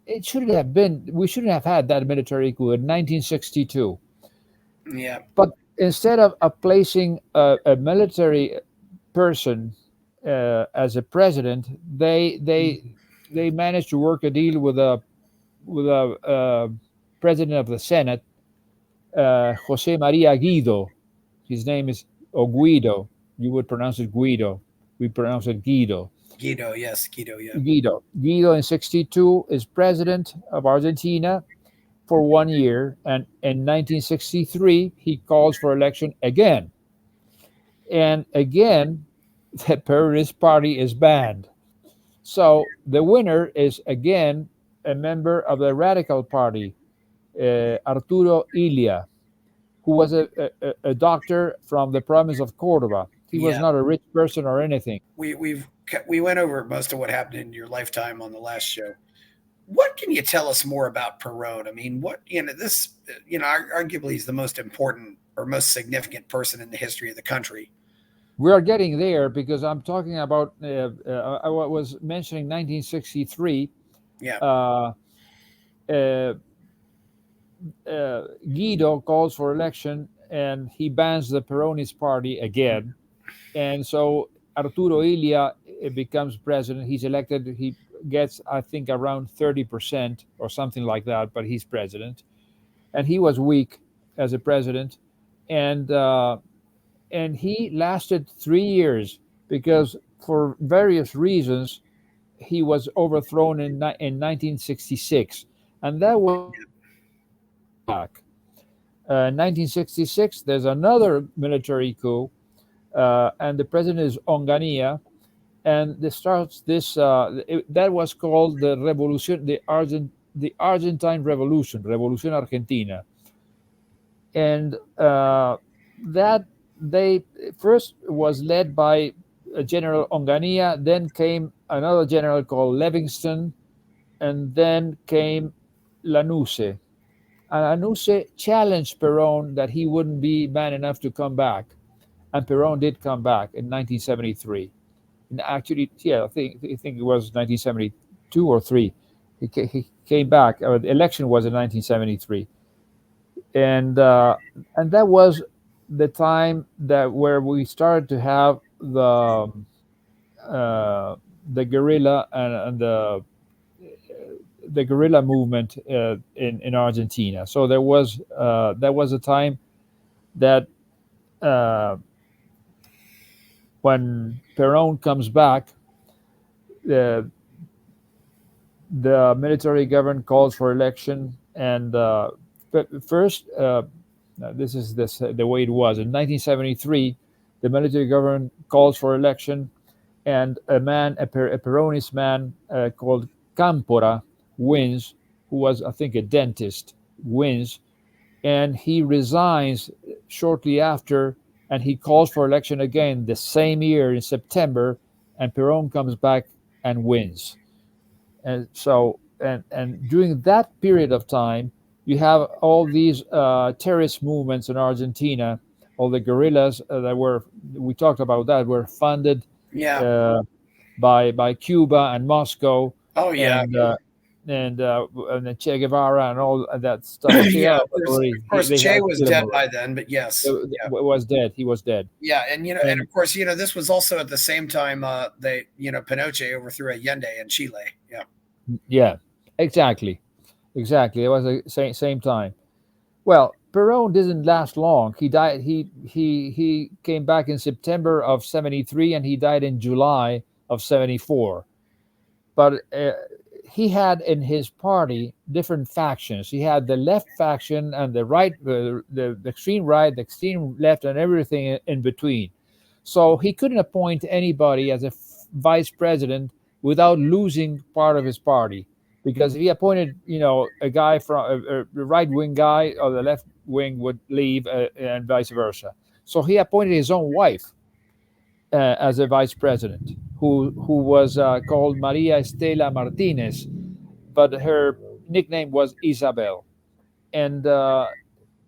it shouldn't have been. We shouldn't have had that military coup in 1962. Yeah. But instead of placing a military person as a president, they managed to work a deal with a president of the Senate, Jose Maria Guido. His name is or Guido. You would pronounce it Guido. We pronounce it Guido. Guido, yes, Guido, yeah. Guido in 62 is president of Argentina for 1 year, and in 1963 he calls for election again, and again the Peronist Party is banned. So the winner is again a member of the Radical Party, Arturo Illia, who was a doctor from the province of Cordoba. He was Yeah. not a rich person or anything. We went over most of what happened in your lifetime on the last show. What can you tell us more about Peron? I mean, this, arguably he's the most important or most significant person in the history of the country. We are getting there because I'm talking about, I was mentioning 1963. Yeah. Guido calls for election and he bans the Peronist Party again. And so Arturo Illia becomes president. He's elected. He gets, I think, around 30% or something like that, but he's president. And he was weak as a president. And he lasted 3 years because for various reasons, he was overthrown in 1966. And that was back. 1966, there's another military coup, and the president is Onganía, and this starts this. That was called the Revolution, the Argentine Revolution, Revolución Argentina, and that they first was led by General Onganía, then came another general called Livingston, and then came Lanusse. And Lanusse challenged Peron that he wouldn't be man enough to come back. And Peron did come back in 1973. And actually, yeah, I think it was 1972 or 3. He came back. The election was in 1973. And that was the time that where we started to have the guerrilla and the guerrilla movement in Argentina. So there was a time that when Peron comes back, the military government calls for election, and first, this is the way it was in 1973. The military government calls for election, and a Peronist man called Cámpora wins, who was, I think, a dentist, wins, and he resigns shortly after, and he calls for election again the same year in September, and Peron comes back and wins. And so, and during that period of time, you have all these terrorist movements in Argentina, all the guerrillas we talked about that, were funded by Cuba and Moscow. Oh, yeah. And Che Guevara and all that stuff. Yeah, of course, Che was dead by then, but yes, was dead. He was dead. Yeah, and of course, this was also at the same time Pinochet overthrew Allende in Chile. Yeah, exactly. It was the same time. Well, Peron didn't last long. He died. He came back in September of 73, and he died in July of 74. But he had in his party different factions. He had the left faction and the right, the extreme right, the extreme left, and everything in between. So he couldn't appoint anybody as a vice president without losing part of his party. Because if he appointed, a guy from a right-wing guy, or the left wing would leave, and vice versa. So he appointed his own wife as a vice president, who was called Maria Estela Martinez, but her nickname was Isabel. And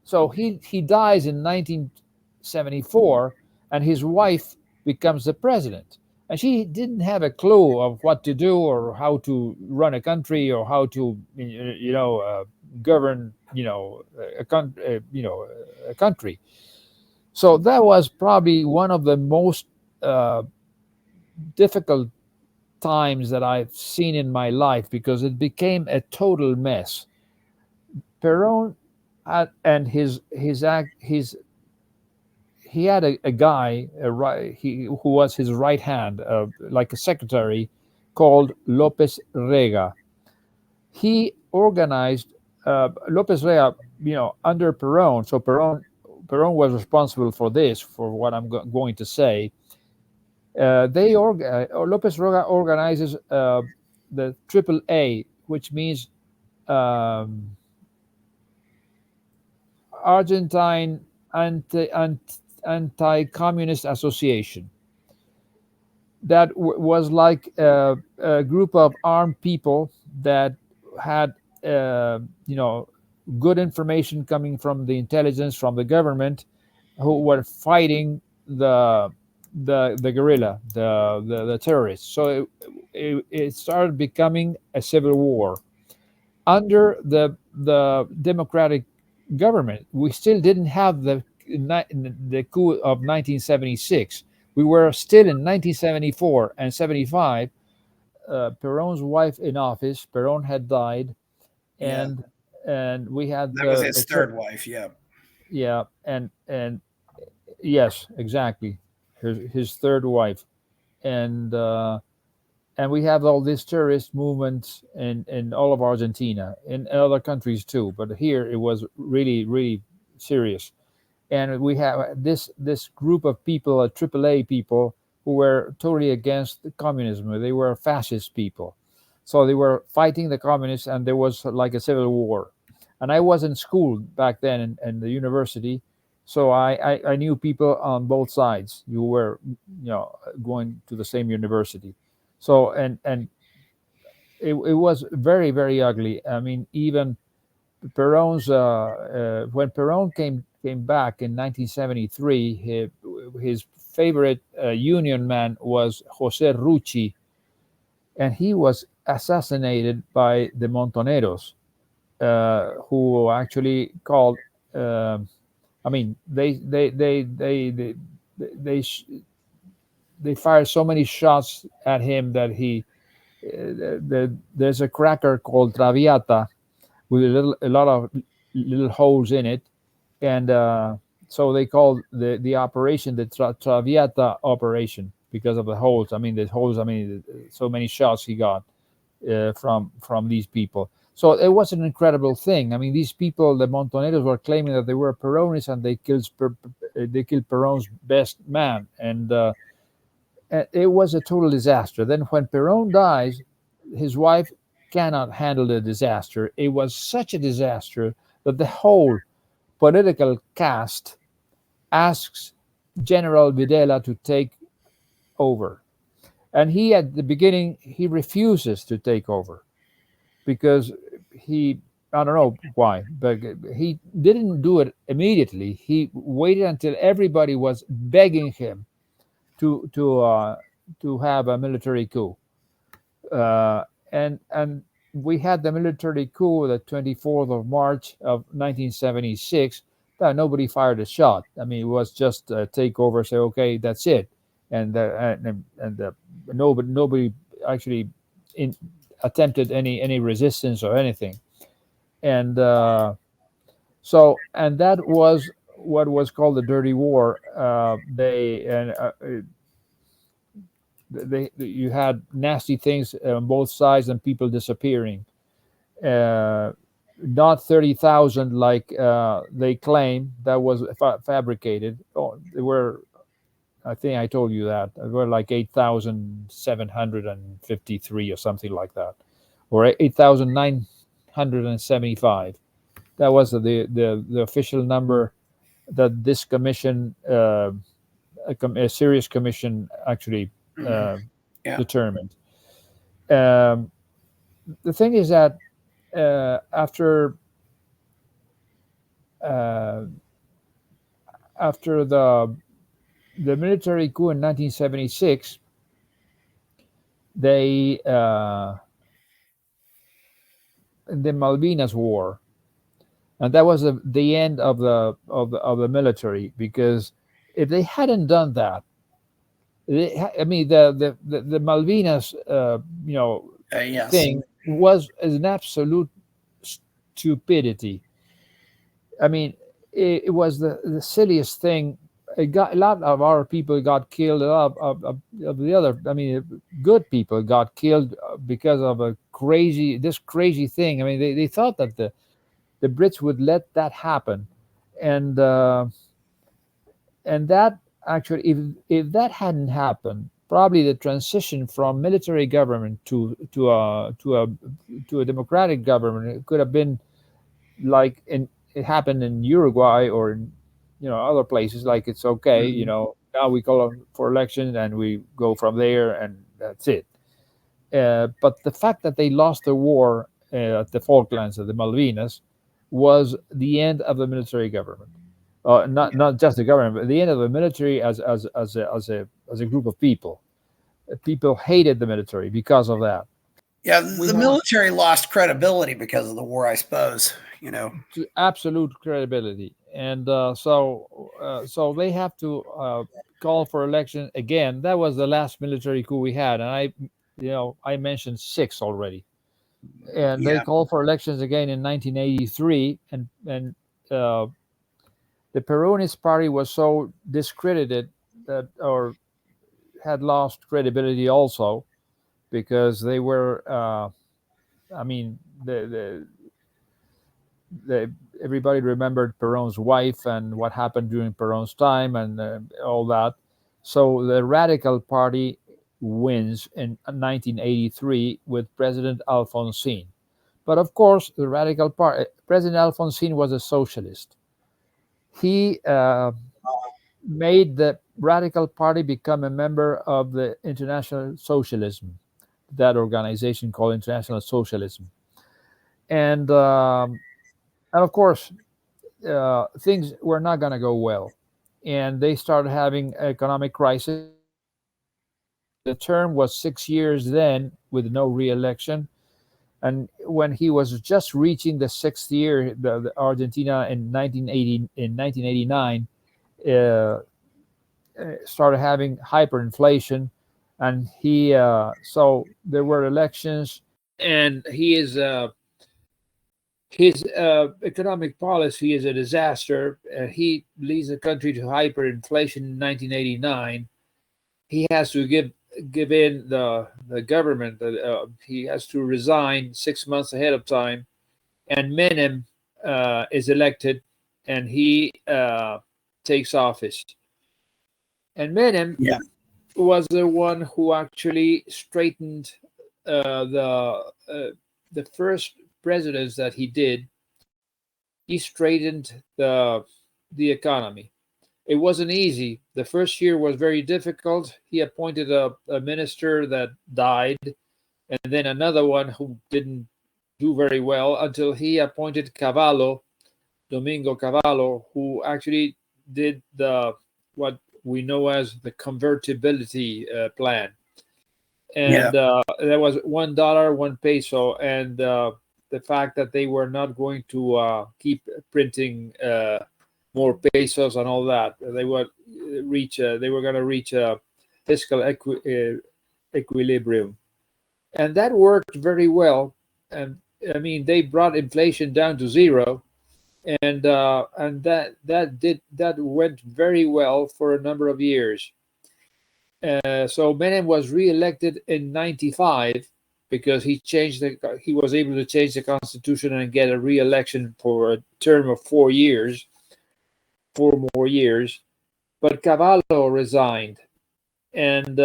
so he dies in 1974, and his wife becomes the president. And she didn't have a clue of what to do or how to run a country or how to, govern, a country. So that was probably one of the most uh, difficult times that I've seen in my life because it became a total mess. Peron and his act his he had a guy who was his right hand, like a secretary, called Lopez Rega. He organized Lopez Rega, under Peron. So Peron was responsible for this, for what I'm going to say. Lopez Rega organizes the Triple A, which means um, Argentine Anti-Communist Association. That was like a group of armed people that had, good information coming from the intelligence, from the government, who were fighting the guerrilla, the terrorists. So it started becoming a civil war under the democratic government. We still didn't have the coup of 1976. We were still in 1974 and 75. Peron's wife in office. Peron had died, Yeah. and we had That was his third wife. Yeah. yeah, and yes, exactly, his third wife, and we have all these terrorist movements in all of Argentina, in other countries too, but here it was really, really serious. And we have this group of people, AAA people, who were totally against the communism. They were fascist people, so they were fighting the communists, and there was like a civil war. And I was in school back then in the university, so I knew people on both sides. You were, going to the same university, so and it was very, very ugly. I mean, even Peron's when Peron came back in 1973, his favorite union man was Jose Rucci, and he was assassinated by the Montoneros, who actually called. I mean, they they fired so many shots at him that there's a cracker called Traviata with a lot of little holes in it, and so they called the operation the Traviata operation because of the holes. I mean, the holes. I mean, so many shots he got from these people. So it was an incredible thing. I mean, these people, the Montoneros, were claiming that they were Peronists and they killed Peron's best man, and it was a total disaster. Then when Peron dies, his wife cannot handle the disaster. It was such a disaster that the whole political caste asks General Videla to take over. And he, at the beginning, he refuses to take over because I don't know why, but he didn't do it immediately. He waited until everybody was begging him to have a military coup. And we had the military coup the 24th of March of 1976. Nobody fired a shot. I mean, it was just a takeover. Say, okay, that's it, and nobody actually attempted any resistance or anything. And and that was what was called the Dirty War. You had nasty things on both sides and people disappearing. Not 30,000 like they claim. That was fabricated. Oh, there were, I think I told you that, there were like 8,753 or something like that, or 8,975. That was the official number that this commission, a serious commission, actually determined. The thing is that after the military coup in 1976, they the Malvinas War, and that was the end of the military, because if they hadn't done that, I mean the Malvinas thing was an absolute stupidity. I mean, it was the silliest thing. It got, a lot of our people got killed. A lot of the other, I mean, good people got killed because of this crazy thing. I mean, they thought that the Brits would let that happen, and that actually, if that hadn't happened, probably the transition from military government to a democratic government could have been like it happened in Uruguay or in other places. Like, it's okay, now we call for elections and we go from there, and that's it. But the fact that they lost the war at the Falklands, at the Malvinas, was the end of the military government. Not just the government, but the end of the military as a group of people. People hated the military because of that. Yeah, the military lost credibility because of the war, I suppose. Absolute credibility, and so they have to call for election again. That was the last military coup we had, and I mentioned 6 already, and they called for elections again in 1983, and the Peronist party was so discredited that, or had lost credibility also, because they were I mean, everybody remembered Peron's wife and what happened during Peron's time, and all that. So the Radical Party wins in 1983 with President Alfonsín. But of course, the Radical Party, President Alfonsín was a socialist. He made the Radical Party become a member of the International Socialism, that organization called International Socialism. And of course, things were not going to go well, and they started having economic crisis. The term was 6 years then, with no re-election, and when he was just reaching the 6th year, the Argentina in 1989 started having hyperinflation, and so there were elections, and his economic policy is a disaster. He leads the country to hyperinflation in 1989. He has to give in the government. He has to resign 6 months ahead of time, and Menem is elected, and he takes office. And Menem was the one who actually straightened the first presidents that he did. He straightened the economy. It wasn't easy. The first year was very difficult. He appointed a minister that died, and then another one who didn't do very well, until he appointed Domingo Cavallo, who actually did what we know as the convertibility plan. And there was $1, 1 peso, and the fact that they were not going to keep printing more pesos and all that. They were going to reach a fiscal equilibrium, and that worked very well. And I mean, they brought inflation down to 0, and that went very well for a number of years. So Menem was re-elected in 95 because he was able to change the constitution and get a re-election for a term of 4 more years. But Cavallo resigned, and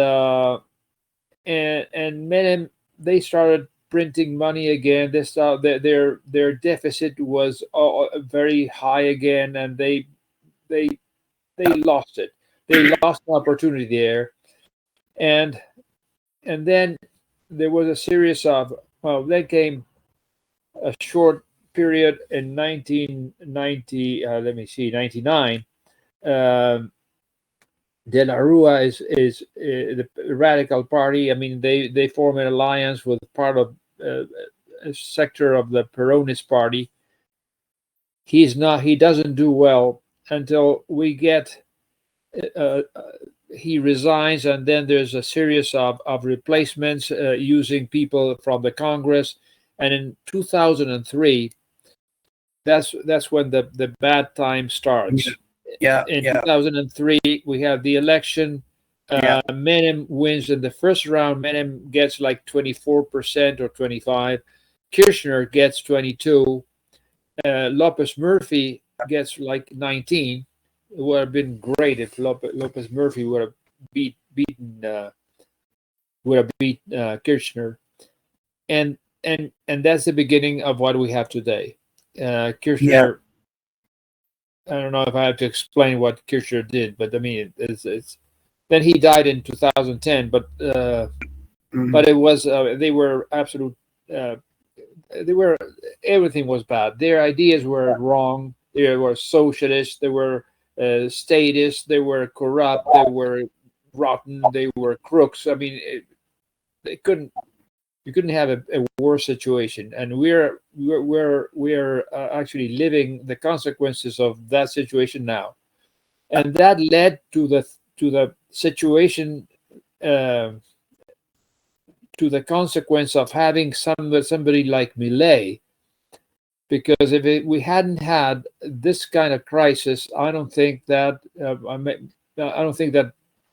Menem, they started printing money again. Their deficit was very high again, and they they lost it. They lost an opportunity there, and then there was a series of, well, then came a short period in 1990. Let me see, 99. De la Rua is the radical party. I mean, they form an alliance with part of a sector of the Peronist party. He doesn't do well until we get he resigns, and then there's a series of replacements using people from the Congress. And in 2003, that's when the bad time starts. In 2003, we have the election. Menem wins in the first round. Menem gets like 24% or 25%. Kirchner gets 22%. Lopez Murphy gets like 19%. It would have been great if Lopez Murphy would have beaten Kirchner, and that's the beginning of what we have today. Kirchner. I don't know if I have to explain what Kirchner did, but I mean, it's then he died in 2010. But it was they were absolute. Everything was bad. Their ideas were wrong. They were socialists. They were statists. They were corrupt. They were rotten. They were crooks. I mean, you couldn't have a worse situation. And we're actually living the consequences of that situation now, and that led to the situation. To the consequence of having somebody like Milei, because if we hadn't had this kind of crisis, I don't think that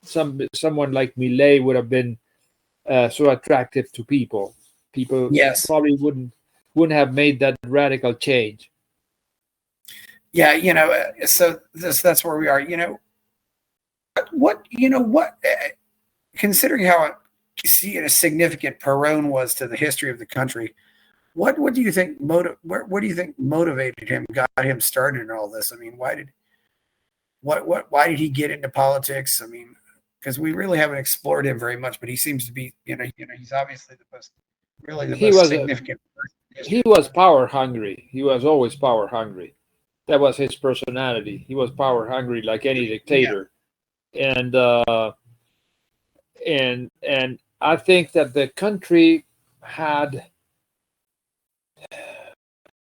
someone like Milei would have been so attractive to people. People probably wouldn't have made that radical change. Yeah, so that's where we are. What considering how significant Peron was to the history of the country, what do you think motivated him, got him started in all this? I mean, why did he get into politics? I mean, because we really haven't explored him very much, but he seems to be, he's obviously the most significant person. He was power hungry. He was always power hungry. That was his personality. He was power hungry like any dictator. And I think that the country had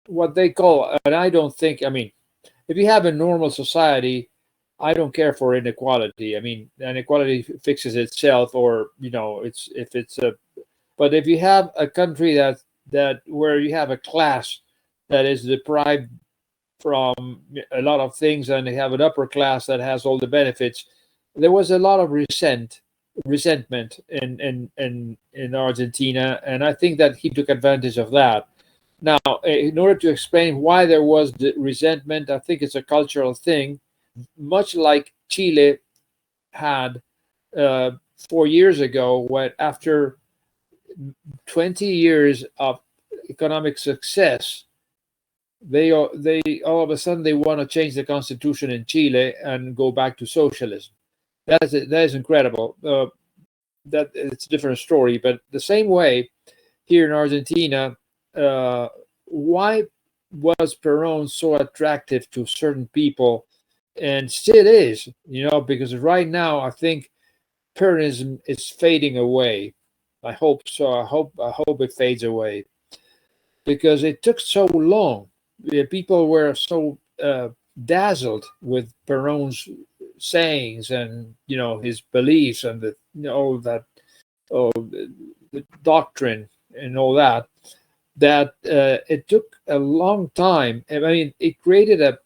what they call, and I don't think, I mean, if you have a normal society, I don't care for inequality. I mean, inequality fixes itself, or but if you have a country that where you have a class that is deprived from a lot of things, and they have an upper class that has all the benefits, there was a lot of resentment in Argentina, and I think that he took advantage of that. Now, in order to explain why there was the resentment, I think it's a cultural thing, much like Chile had 4 years ago, when after 20 years of economic success, they all of a sudden they want to change the constitution in Chile and go back to socialism. That is incredible. That it's a different story, but the same way here in Argentina, why was Peron so attractive to certain people, and still is? Because right now I think Peronism is fading away. I hope so. I hope it fades away, because it took so long. People were so dazzled with Peron's sayings and his beliefs and the doctrine and all that it took a long time. I mean, it created a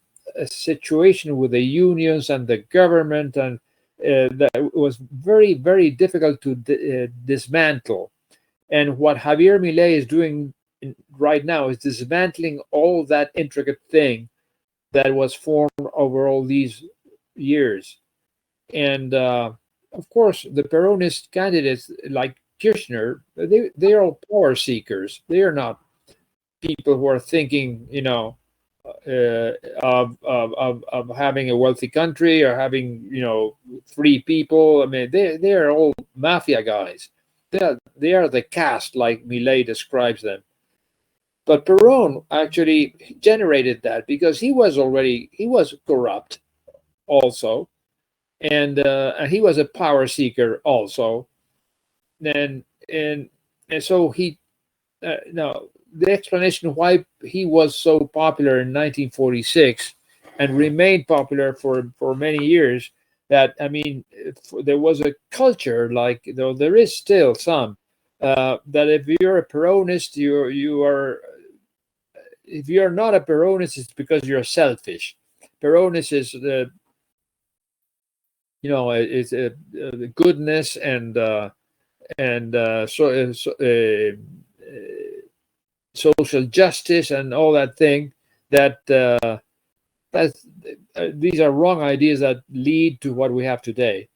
situation with the unions and the government, and that was very, very difficult to dismantle. And what Javier Milei is doing right now is dismantling all that intricate thing that was formed over all these years. And of course, the Peronist candidates like Kirchner, they are all power seekers. They are not people who are thinking, of having a wealthy country or having free people. I mean, they are all mafia guys. They are the caste like Milei describes them. But Peron actually generated that because he was corrupt also, and he was a power seeker also, and so he now the explanation why he was so popular in 1946 and remained popular for many years, that I mean there was a culture, like though there is still some, that if you're a Peronist, you are, if you're not a Peronist, it's because you're selfish. Peronist is the it's the goodness and social justice and all that thing, that these are wrong ideas that lead to what we have today.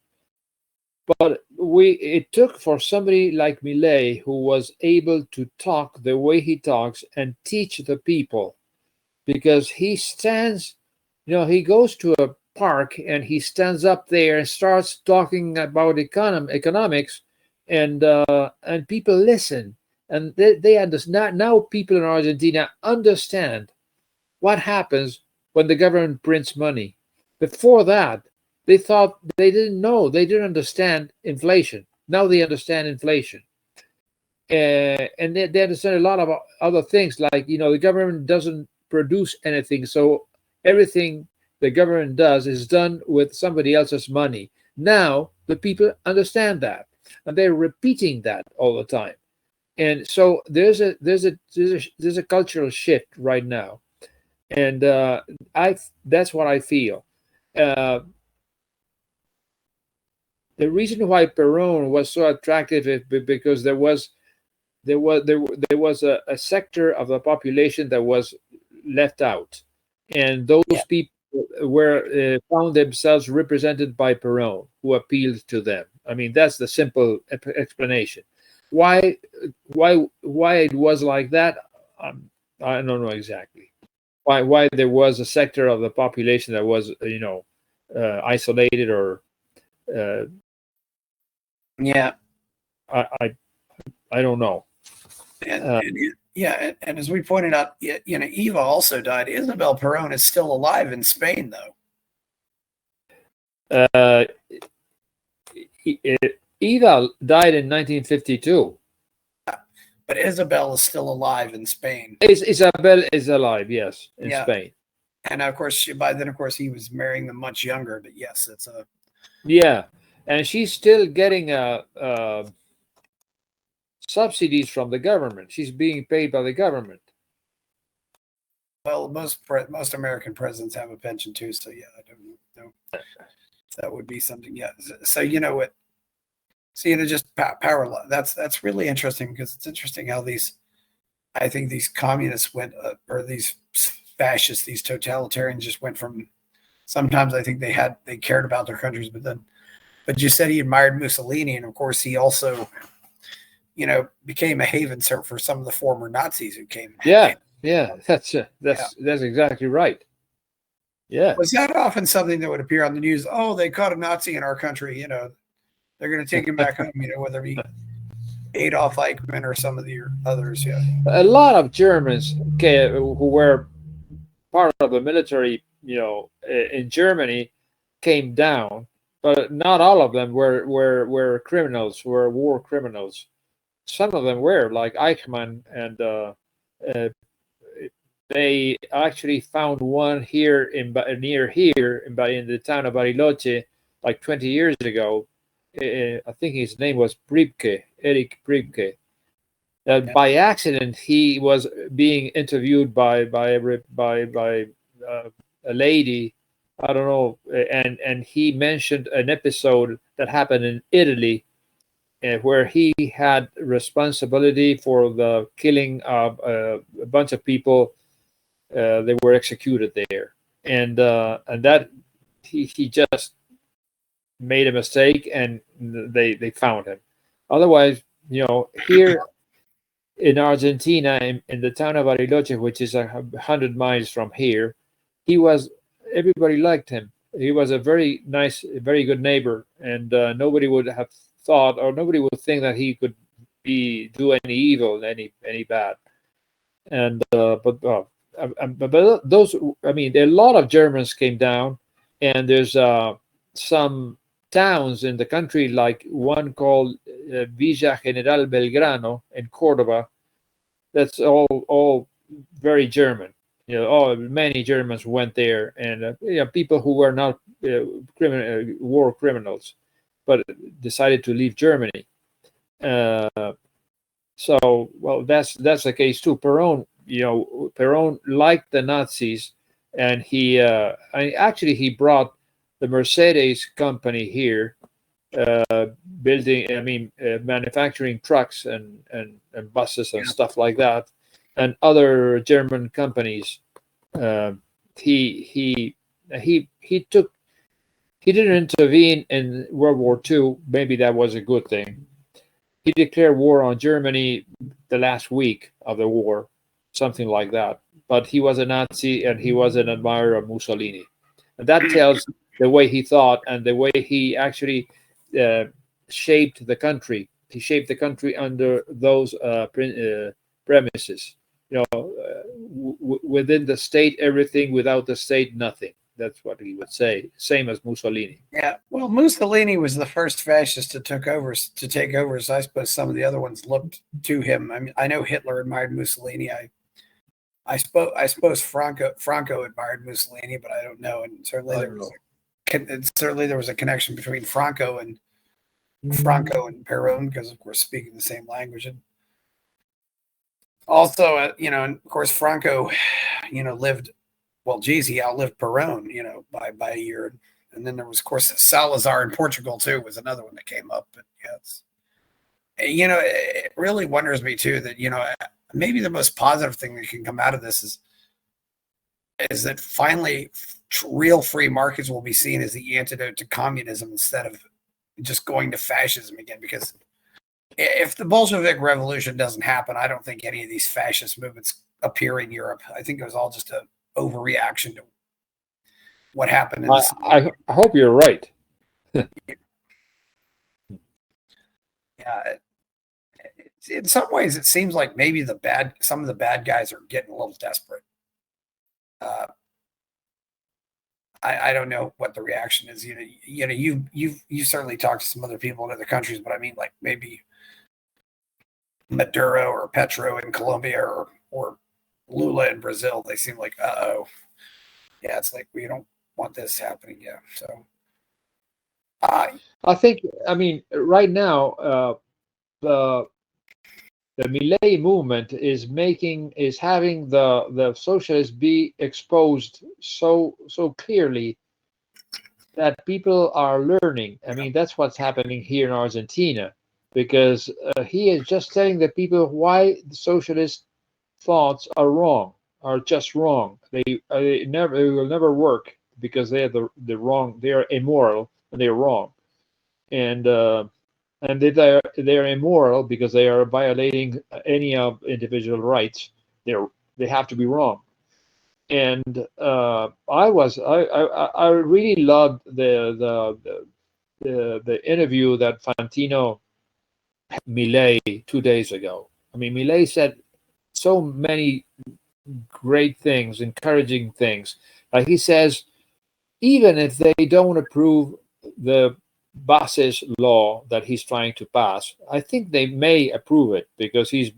But it took for somebody like Milei, who was able to talk the way he talks and teach the people, because he stands, he goes to a park and he stands up there and starts talking about economics, and people listen, and they understand. Now people in Argentina understand what happens when the government prints money. Before that, they thought they didn't know, they didn't understand inflation. Now they understand inflation. And they understand a lot of other things, like the government doesn't produce anything, so everything the government does is done with somebody else's money. Now the people understand that, and they're repeating that all the time. And so there's a cultural shift right now, and that's what I feel. The reason why Peron was so attractive is because there was a sector of the population that was left out, and those people were found themselves represented by Peron, who appealed to them. I mean, that's the simple explanation. Why it was like that? I don't know exactly. Why there was a sector of the population that was isolated, or I don't know. And as we pointed out, Eva also died. Isabel Peron is still alive in Spain, though. Eva died in 1952. But Isabel is still alive in Spain. Isabel is alive, yes, in Spain. And of course, by then, of course, he was marrying them much younger. But yes, it's a. Yeah, and she's still getting subsidies from the government. She's being paid by the government. Well, most American presidents have a pension too, so yeah, I don't know. That would be something. Yeah. So what? So just power law. That's really interesting, because it's interesting how I think these communists went, or these fascists, these totalitarians just went from. Sometimes I think they cared about their countries, but you said he admired Mussolini, and of course he also, became a haven for some of the former Nazis who came. Yeah, that's exactly right. Yeah. Was that often something that would appear on the news? Oh, they caught a Nazi in our country. They're going to take him back home. Whether it be Adolf Eichmann or some of the others. Yeah. A lot of Germans who were part of the military, in Germany, came down, but not all of them were criminals, were war criminals. Some of them were, like Eichmann, and they actually found one here near here in the town of Bariloche, like 20 years ago. I think his name was Eric Bribke. By accident, he was being interviewed by a lady, I don't know, and he mentioned an episode that happened in Italy, where he had responsibility for the killing of a bunch of people. They were executed there, and that he just made a mistake, and they found him. Otherwise, here in Argentina, in the town of Bariloche, which is 100 miles from here, everybody liked him. He was a very nice, very good neighbor, and nobody would have thought, or nobody would think that he could do any evil, any bad. And but those, I mean, a lot of Germans came down, and there's some towns in the country, like one called Villa General Belgrano in Cordoba. That's all very German. Many Germans went there, and people who were not war criminals, but decided to leave Germany. So, well, that's the case too. Peron liked the Nazis, and he brought the Mercedes company here, manufacturing trucks and buses and stuff like that, and other German companies. He didn't intervene in World War II. Maybe that was a good thing. He declared war on Germany the last week of the war, something like that. But he was a Nazi, and he was an admirer of Mussolini. And that tells the way he thought and the way he actually shaped the country. He shaped the country under those premises. Within the state, everything; without the state, nothing. That's what he would say. Same as Mussolini. Yeah, well, Mussolini was the first fascist to take over. So I suppose some of the other ones looked to him. I mean, I know Hitler admired Mussolini. I suppose Franco admired Mussolini, but I don't know. And certainly there was a connection between Franco and Peron, because of course speaking the same language. And also, and of course Franco, lived. Well, geez, he outlived Peron, by a year. And then there was, of course, Salazar in Portugal too, was another one that came up. But yeah, it really wonders me too that maybe the most positive thing that can come out of this is that finally real free markets will be seen as the antidote to communism instead of just going to fascism again. Because if the Bolshevik Revolution doesn't happen, I don't think any of these fascist movements appear in Europe. I think it was all just a overreaction to what happened. I hope you're right. Yeah, in some ways, it seems like maybe some of the bad guys are getting a little desperate. I don't know what the reaction is. You certainly talked to some other people in other countries, but I mean, like maybe Maduro or Petro in Colombia or Lula in Brazil, they seem like, yeah, it's like we don't want this happening. Yeah, so I think, right now, the Milei movement is having the socialists be exposed so clearly that people are learning. I mean, that's what's happening here in Argentina, because he is just telling the people why the socialist thoughts are just wrong. They will never work because they are the wrong. They are immoral and they are wrong, and they're immoral because they are violating any of individual rights. They have to be wrong. And I really loved the interview that Fantino Milei 2 days ago. I mean, Milei said so many great things, encouraging things. Like he says, even if they don't approve the Bases law that he's trying to pass, I think they may approve it because he's.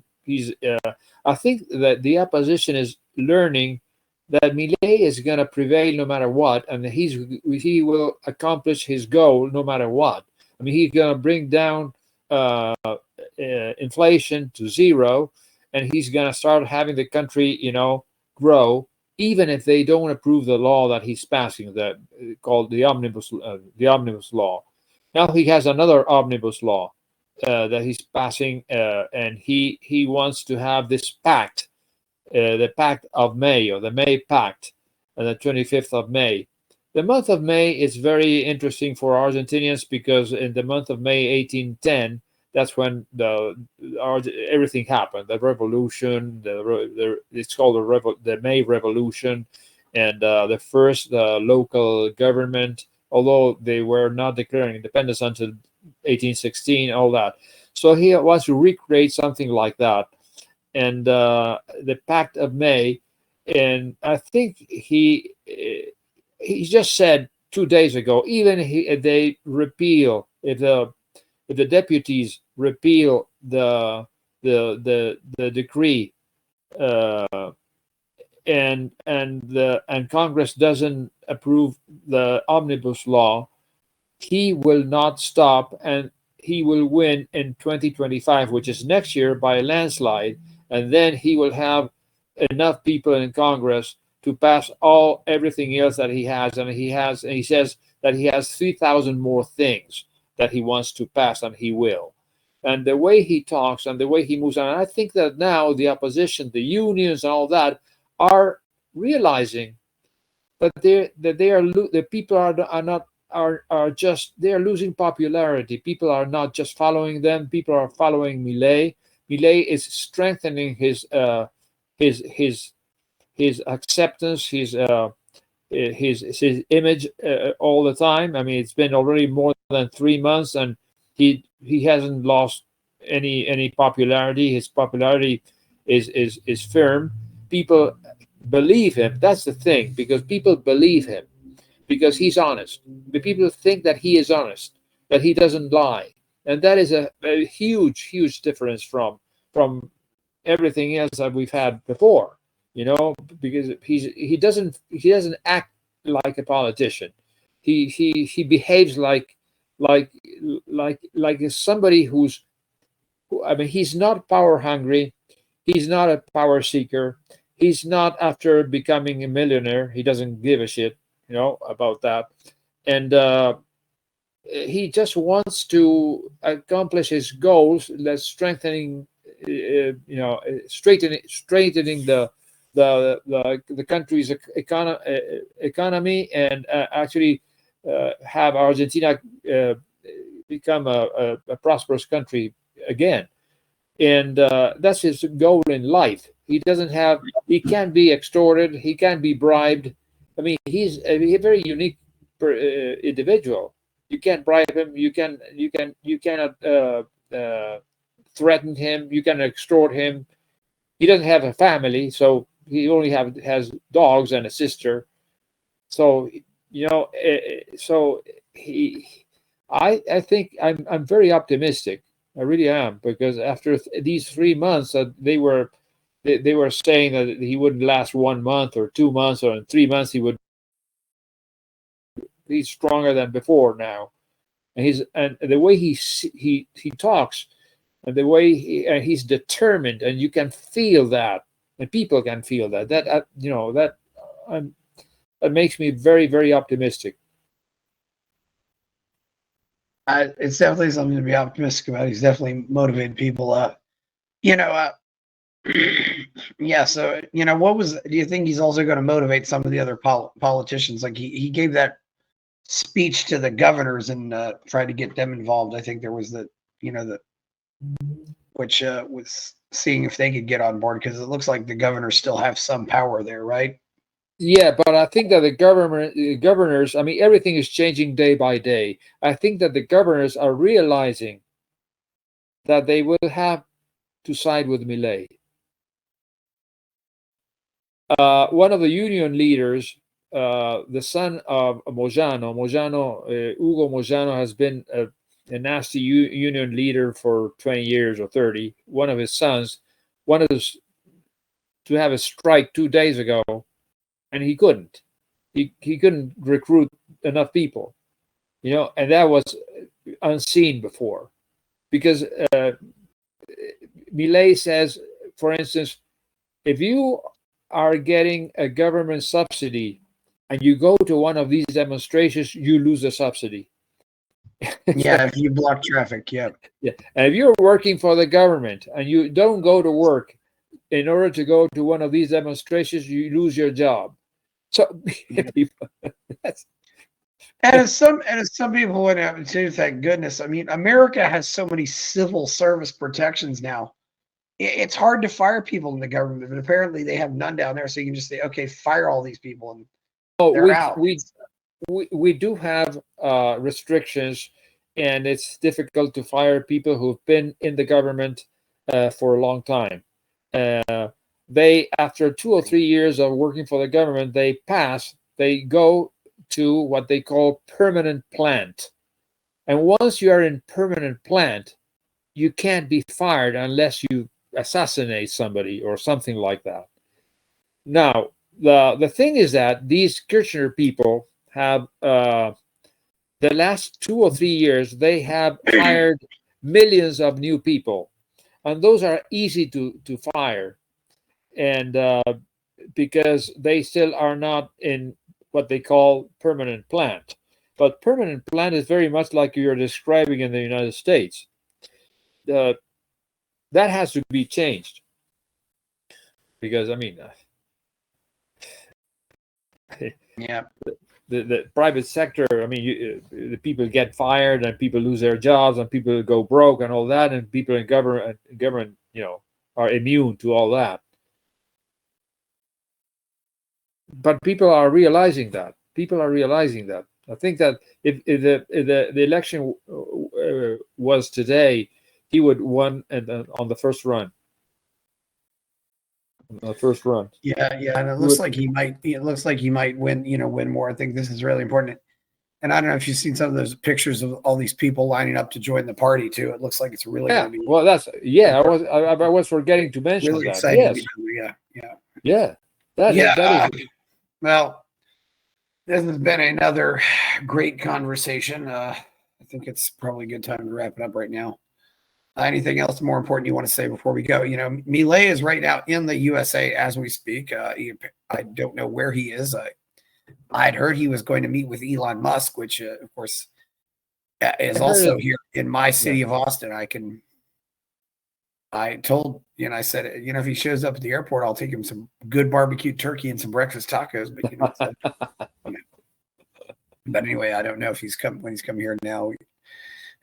I think that the opposition is learning that Milei is going to prevail no matter what, and he will accomplish his goal no matter what. I mean, he's going to bring down inflation to zero, and he's going to start having the country, grow, even if they don't approve the law that he's passing, called the omnibus law. Now he has another omnibus law that he's passing, and he wants to have this pact, the Pact of May, or the May Pact, the 25th of May. The month of May is very interesting for Argentinians because in the month of May 1810, that's when everything happened. The revolution, it's called the May Revolution, and the first local government, although they were not declaring independence until 1816, all that. So he wants to recreate something like that, and the Pact of May, and I think he just said 2 days ago, even if they repeal, if the deputies repeal the decree, and Congress doesn't approve the omnibus law, he will not stop, and he will win in 2025, which is next year, by a landslide, and then he will have enough people in Congress to pass everything else that he has, and he says that he has 3,000 more things that he wants to pass, and he will. And the way he talks and the way he moves on, I think that now the opposition, the unions, and all that are realizing that the people they are losing popularity. People are not just following them. People are following Milei. Milei is strengthening his acceptance, his image all the time. I mean, it's been already more than 3 months, and he hasn't lost any popularity. His popularity is firm. People believe him. That's the thing, because people believe him, because he's honest. The people think that he is honest, that he doesn't lie, and that is a huge difference from everything else that we've had before. Because he doesn't act like a politician. He behaves like somebody I mean, he's not power hungry. He's not a power seeker. He's not after becoming a millionaire. He doesn't give a shit, about that. And he just wants to accomplish his goals, strengthening, straightening the country's economy, and actually have Argentina become a prosperous country again. And that's his goal in life. He can't be extorted. He can't be bribed. I mean, he's a very unique individual. You can't bribe him. You cannot threaten him. You cannot extort him. He doesn't have a family, so he only has dogs and a sister. So I think I'm very optimistic. I really am, because after these 3 months that they were saying that he wouldn't last 1 month or 2 months, or in 3 months he would be stronger than before now. And the way he talks, and the way he's determined, and you can feel that, and people can feel that. That makes me very, very optimistic. It's definitely something to be optimistic about. He's definitely motivated people. Yeah. So, do you think he's also going to motivate some of the other politicians? Like he gave that speech to the governors and tried to get them involved. I think there was which was seeing if they could get on board, because it looks like the governors still have some power there, right? Yeah, but I think that the governors, I mean, everything is changing day by day. I think that the governors are realizing that they will have to side with Milei. One of the union leaders, the son of Moyano, Hugo Moyano, has been a nasty union leader for 20 years or 30. One of his sons wanted to have a strike 2 days ago, and he couldn't. He couldn't recruit enough people, and that was unseen before, because Milei says, for instance, if you are getting a government subsidy and you go to one of these demonstrations, you lose the subsidy. Yeah, if you block traffic, yeah. And if you're working for the government and you don't go to work in order to go to one of these demonstrations, you lose your job. So And as some people would have too, thank goodness. I mean, America has so many civil service protections now. It's hard to fire people in the government, but apparently they have none down there. So you can just say, okay, fire all these people, and Oh, they're out. we do have restrictions, and it's difficult to fire people who've been in the government for a long time. They, after 2 or 3 years of working for the government, they go to what they call permanent plant. And once you are in permanent plant, you can't be fired unless you assassinate somebody or something like that. Now, the thing is that these Kirchner people have the last 2 or 3 years they have hired millions of new people, and those are easy to fire, and because they still are not in what they call permanent plant. But permanent plant is very much like you're describing in the United States. That has to be changed, because I mean, yeah, the private sector, I mean, the people get fired and people lose their jobs and people go broke and all that, and people in government, are immune to all that. But people are realizing that. I think that if the election was today, he would win on the first run. Yeah, and it looks like he might. It looks like he might win. Win more. I think this is really important. And I don't know if you've seen some of those pictures of all these people lining up to join the party too. It looks like it's really going to be. Well, I was forgetting to mention really that. Exciting. Yes. That is. Well, this has been another great conversation. I think it's probably a good time to wrap it up right now. Anything else more important you want to say before we go? Milei is right now in the USA as we speak. I don't know where he is. I'd heard he was going to meet with Elon Musk, which, of course, is also here in my city of Austin. I told, I said, if he shows up at the airport, I'll take him some good barbecue turkey and some breakfast tacos. But, but anyway, I don't know if when he's come here now.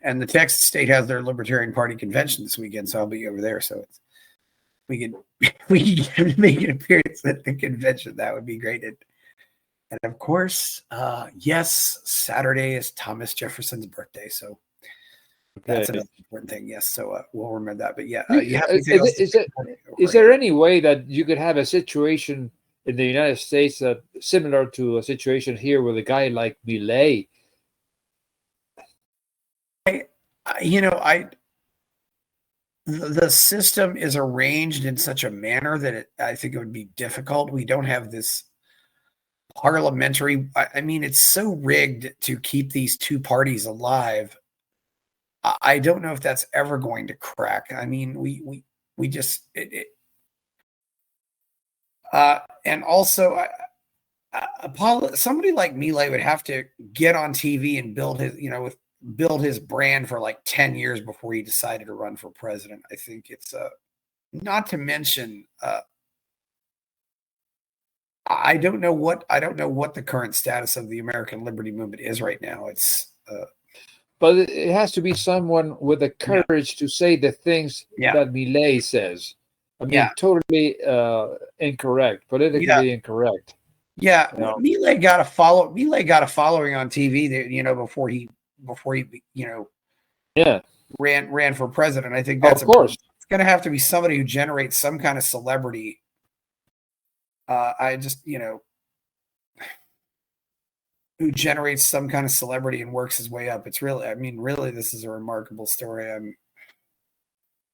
And the Texas state has their Libertarian Party convention this weekend, so I'll be over there. So we can make an appearance at the convention. That would be great. And of course, yes, Saturday is Thomas Jefferson's birthday, so that's another important thing. Yes, so we'll remember that. But yeah, is there any way that you could have a situation in the United States that similar to a situation here with a guy like Milei? The system is arranged in such a manner that I think it would be difficult. We don't have this parliamentary. I mean, it's so rigged to keep these two parties alive. I don't know if that's ever going to crack. I mean, we just and also somebody like Milei would have to get on TV and build his brand for like 10 years before he decided to run for president. I think it's not to mention I don't know what the current status of the American Liberty Movement is right now. It's but it has to be someone with the courage to say the things that Milei says. I mean, totally incorrect, politically incorrect. Yeah, Milei got a following on TV. Before he ran for president. I think that's of course it's going to have to be somebody who generates some kind of celebrity. Who generates some kind of celebrity and works his way up. It's really, really, this is a remarkable story.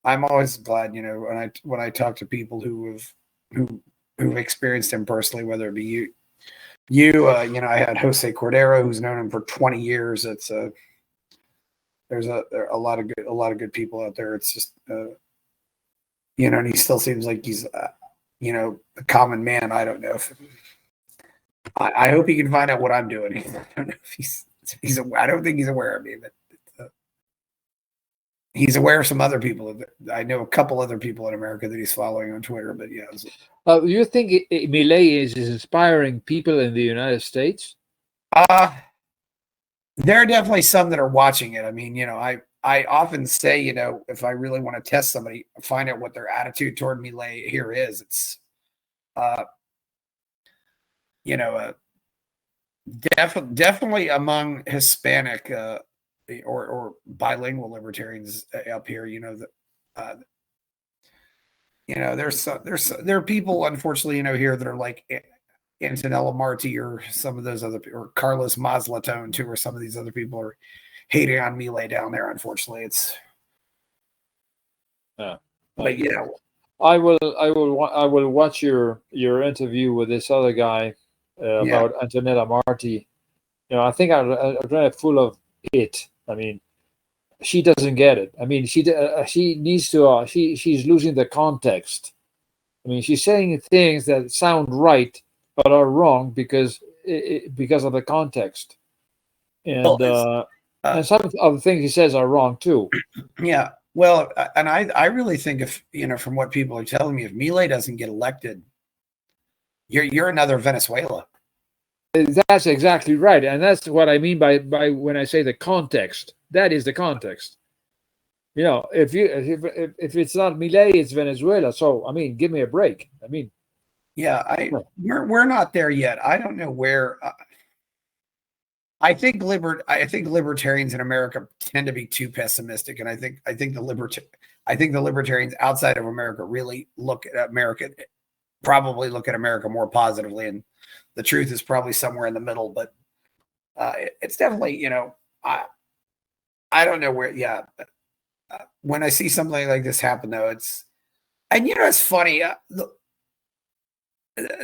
I'm always glad, when I talk to people who've experienced him personally, whether it be I had Jose Cordero, who's known him for 20 years. It's there's a lot of good people out there. It's just, and he still seems like he's, a common man. I don't know if, I hope he can find out what I'm doing. I don't know if he's I don't think he's aware of me, but he's aware of some other people. I know a couple other people in America that he's following on Twitter, but do you think Milei is inspiring people in the United States? There are definitely some that are watching it. I mean, I often say, if I really want to test somebody, find out what their attitude toward Milei here is. It's, definitely among Hispanic or bilingual libertarians up here. There are people, unfortunately, here that are like Antonella Marti or some of those other, or Carlos Mazlatone too, or some of these other people are hating on Milei down there. Unfortunately, it's. Yeah. But I will watch your interview with this other guy about Antonella Marti. I think I read it full of it. I mean, she doesn't get it. I mean, she needs to. She's losing the context. I mean, she's saying things that sound right but are wrong because of the context, and some of the things he says are wrong too. Yeah. Well, and I really think if, from what people are telling me, if Milei doesn't get elected, you're another Venezuela. That's exactly right. And that's what I mean by when I say the context. That is the context. If it's not Milei, it's Venezuela. So, I mean, give me a break. I mean, yeah, we're not there yet. I don't know where. I think libertarians in America tend to be too pessimistic, and I think the libertarians outside of America really look at America more positively, and the truth is probably somewhere in the middle. But it's definitely, I don't know where. Yeah, when I see something like this happen, though, it's funny.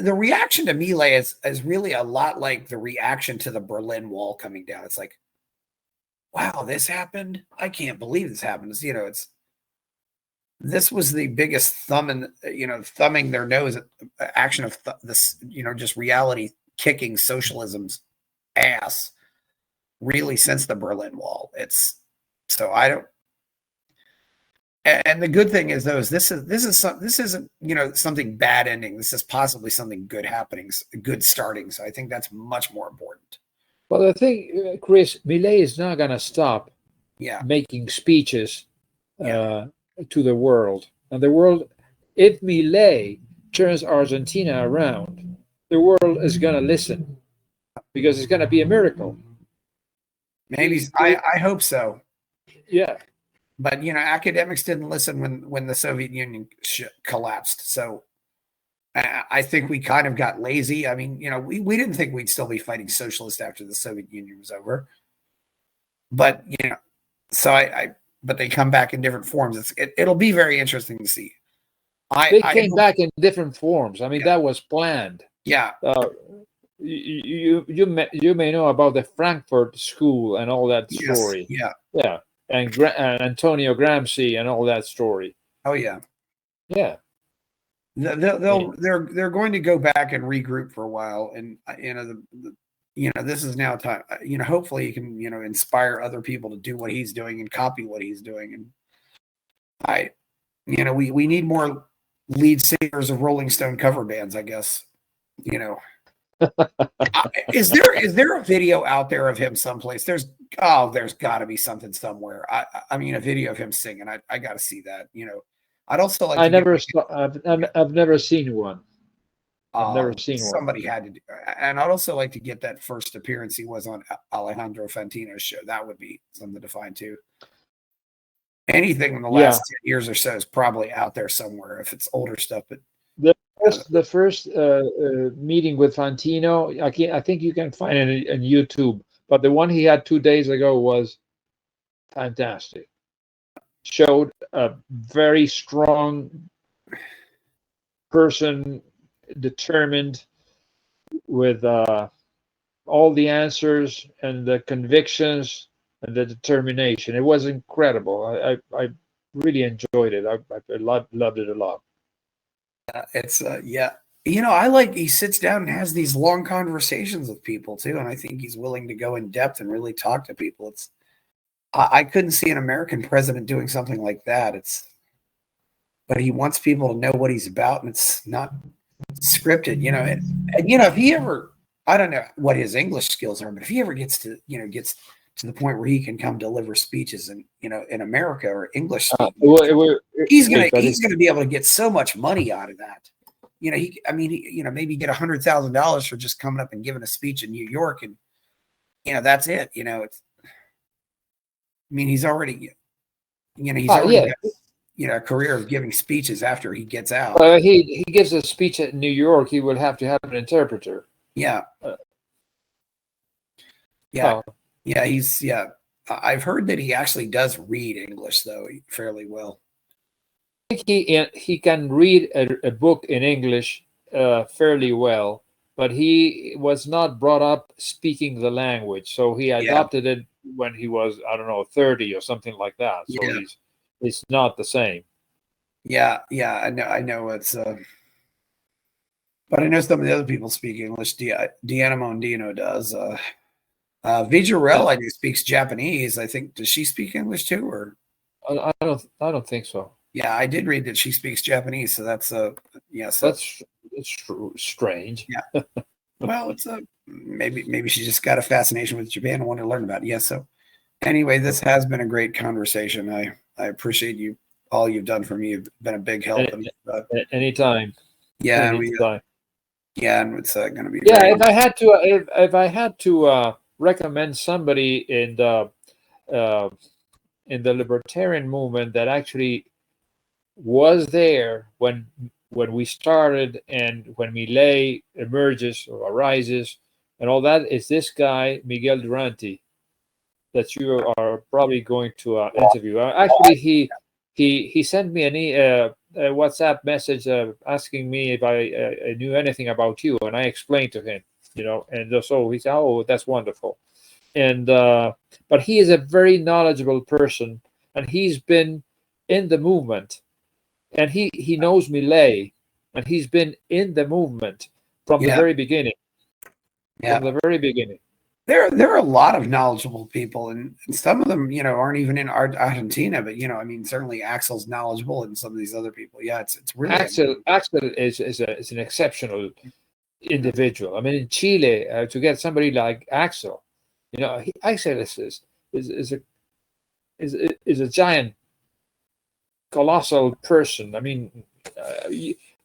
The reaction to Milei is really a lot like the reaction to the Berlin Wall coming down. It's like, wow, this happened. I can't believe this happened. This was the biggest thumbing their nose at action of this, just reality kicking socialism's ass really since the Berlin Wall. And the good thing is, though, this isn't something bad ending. This is possibly something good happening, good starting. So I think that's much more important. Well, the thing, Chris, Milei is not going to stop making speeches to the world. And the world, if Milei turns Argentina around, the world is going to listen because it's going to be a miracle. Maybe I hope so. Yeah. But, academics didn't listen when the Soviet Union collapsed. So I think we kind of got lazy. I mean, we didn't think we'd still be fighting socialists after the Soviet Union was over. But, but they come back in different forms. It'll be very interesting to see. They came back in different forms. I mean, that was planned. Yeah. You may know about the Frankfurt School and all that story. Yes. Yeah. Yeah. And Antonio Gramsci and all that story. Oh yeah, yeah. They're going to go back and regroup for a while, and this is now time. Hopefully he can inspire other people to do what he's doing and copy what he's doing. And we need more lead singers of Rolling Stone cover bands, I guess. Is there a video out there of him someplace? There's got to be something somewhere. I mean, a video of him singing. I got to see that. I'd also like. I've never seen one. I've never seen one. Somebody had to do, and I'd also like to get that first appearance he was on Alejandro Fantino's show. That would be something to find too. Anything in the last 10 years or so is probably out there somewhere if it's older stuff, but. The first meeting with Fantino, I think you can find it on YouTube. But the one he had 2 days ago was fantastic. Showed a very strong person, determined, with all the answers and the convictions and the determination. It was incredible. I really enjoyed it. I loved it a lot. It's I he sits down and has these long conversations with people too, and I think he's willing to go in depth and really talk to people. I couldn't see an American president doing something like that. But he wants people to know what he's about, and it's not scripted, and if he ever, I don't know what his English skills are, but if he ever gets to the point where he can come deliver speeches in, in America or English speaking. He's gonna be able to get so much money out of that. Maybe get $100,000 for just coming up and giving a speech in New York, and that's it. He's already, he's already got, a career of giving speeches after he gets out. He gives a speech at New York. He would have to have an interpreter. Yeah. I've heard that he actually does read English though fairly well. I think he can read a book in English fairly well, but he was not brought up speaking the language, so he adopted it when he was, I don't know, 30 or something like that. So it's not the same. Yeah, I know it's but I know some of the other people speak English. Deanna Mondino does. Vijarel, I think, speaks Japanese. I think, does she speak English too, or? I don't think so. Yeah, I did read that she speaks Japanese, so that's that's strange. Yeah. Well, it's maybe she just got a fascination with Japan and wanted to learn about it. Yeah. So anyway, this has been a great conversation. I appreciate all you've done for me. You've been a big help. Anytime. Yeah. Anytime. And it's going to be. Yeah. If I had to recommend somebody in the libertarian movement that actually was there when we started and when Milei emerges or arises and all that, is this guy Miguel Durante that you are probably going to interview. Actually, he sent me a WhatsApp message asking me if I knew anything about you, and I explained to him, and so he said, "Oh, that's wonderful." And but he is a very knowledgeable person, and he's been in the movement, and he knows Milei, and he's been in the movement from the very beginning. From the very beginning. There are a lot of knowledgeable people, and some of them, aren't even in Argentina, but certainly Axel's knowledgeable, and some of these other people. Yeah, it's really Axel is an exceptional individual. I mean, in Chile, to get somebody like Axel, Axel is a giant, colossal person. I mean,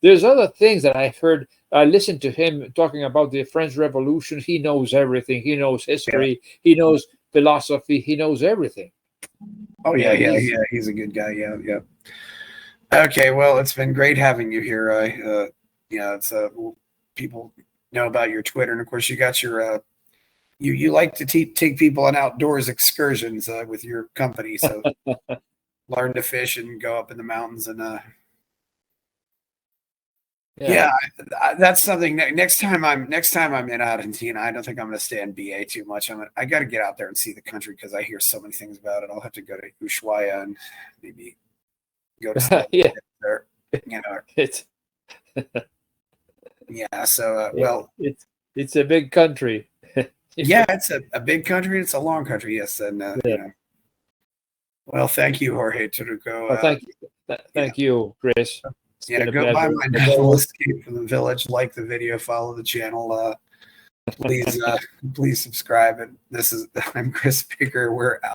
there's other things that I've heard. I listened to him talking about the French Revolution. He knows everything. He knows history. He knows philosophy. He knows everything. Oh yeah. He's a good guy. Yeah. Okay, well, it's been great having you here. It's people know about your Twitter, and of course, you got your you like to take people on outdoors excursions with your company. So learn to fish and go up in the mountains and. Yeah, that's something. Next time I'm in Argentina, I don't think I'm going to stay in BA too much. I got to get out there and see the country because I hear so many things about it. I'll have to go to Ushuaia and maybe go to there. It's well, it's a big country. Yeah, it's a big country. It's a long country. Yes, and well, thank you, Jorge Trucco. Thank you, Chris. Go buy my novel Escape from the Village. Like the video, follow the channel. Please subscribe. And I'm Chris Picker. We're out.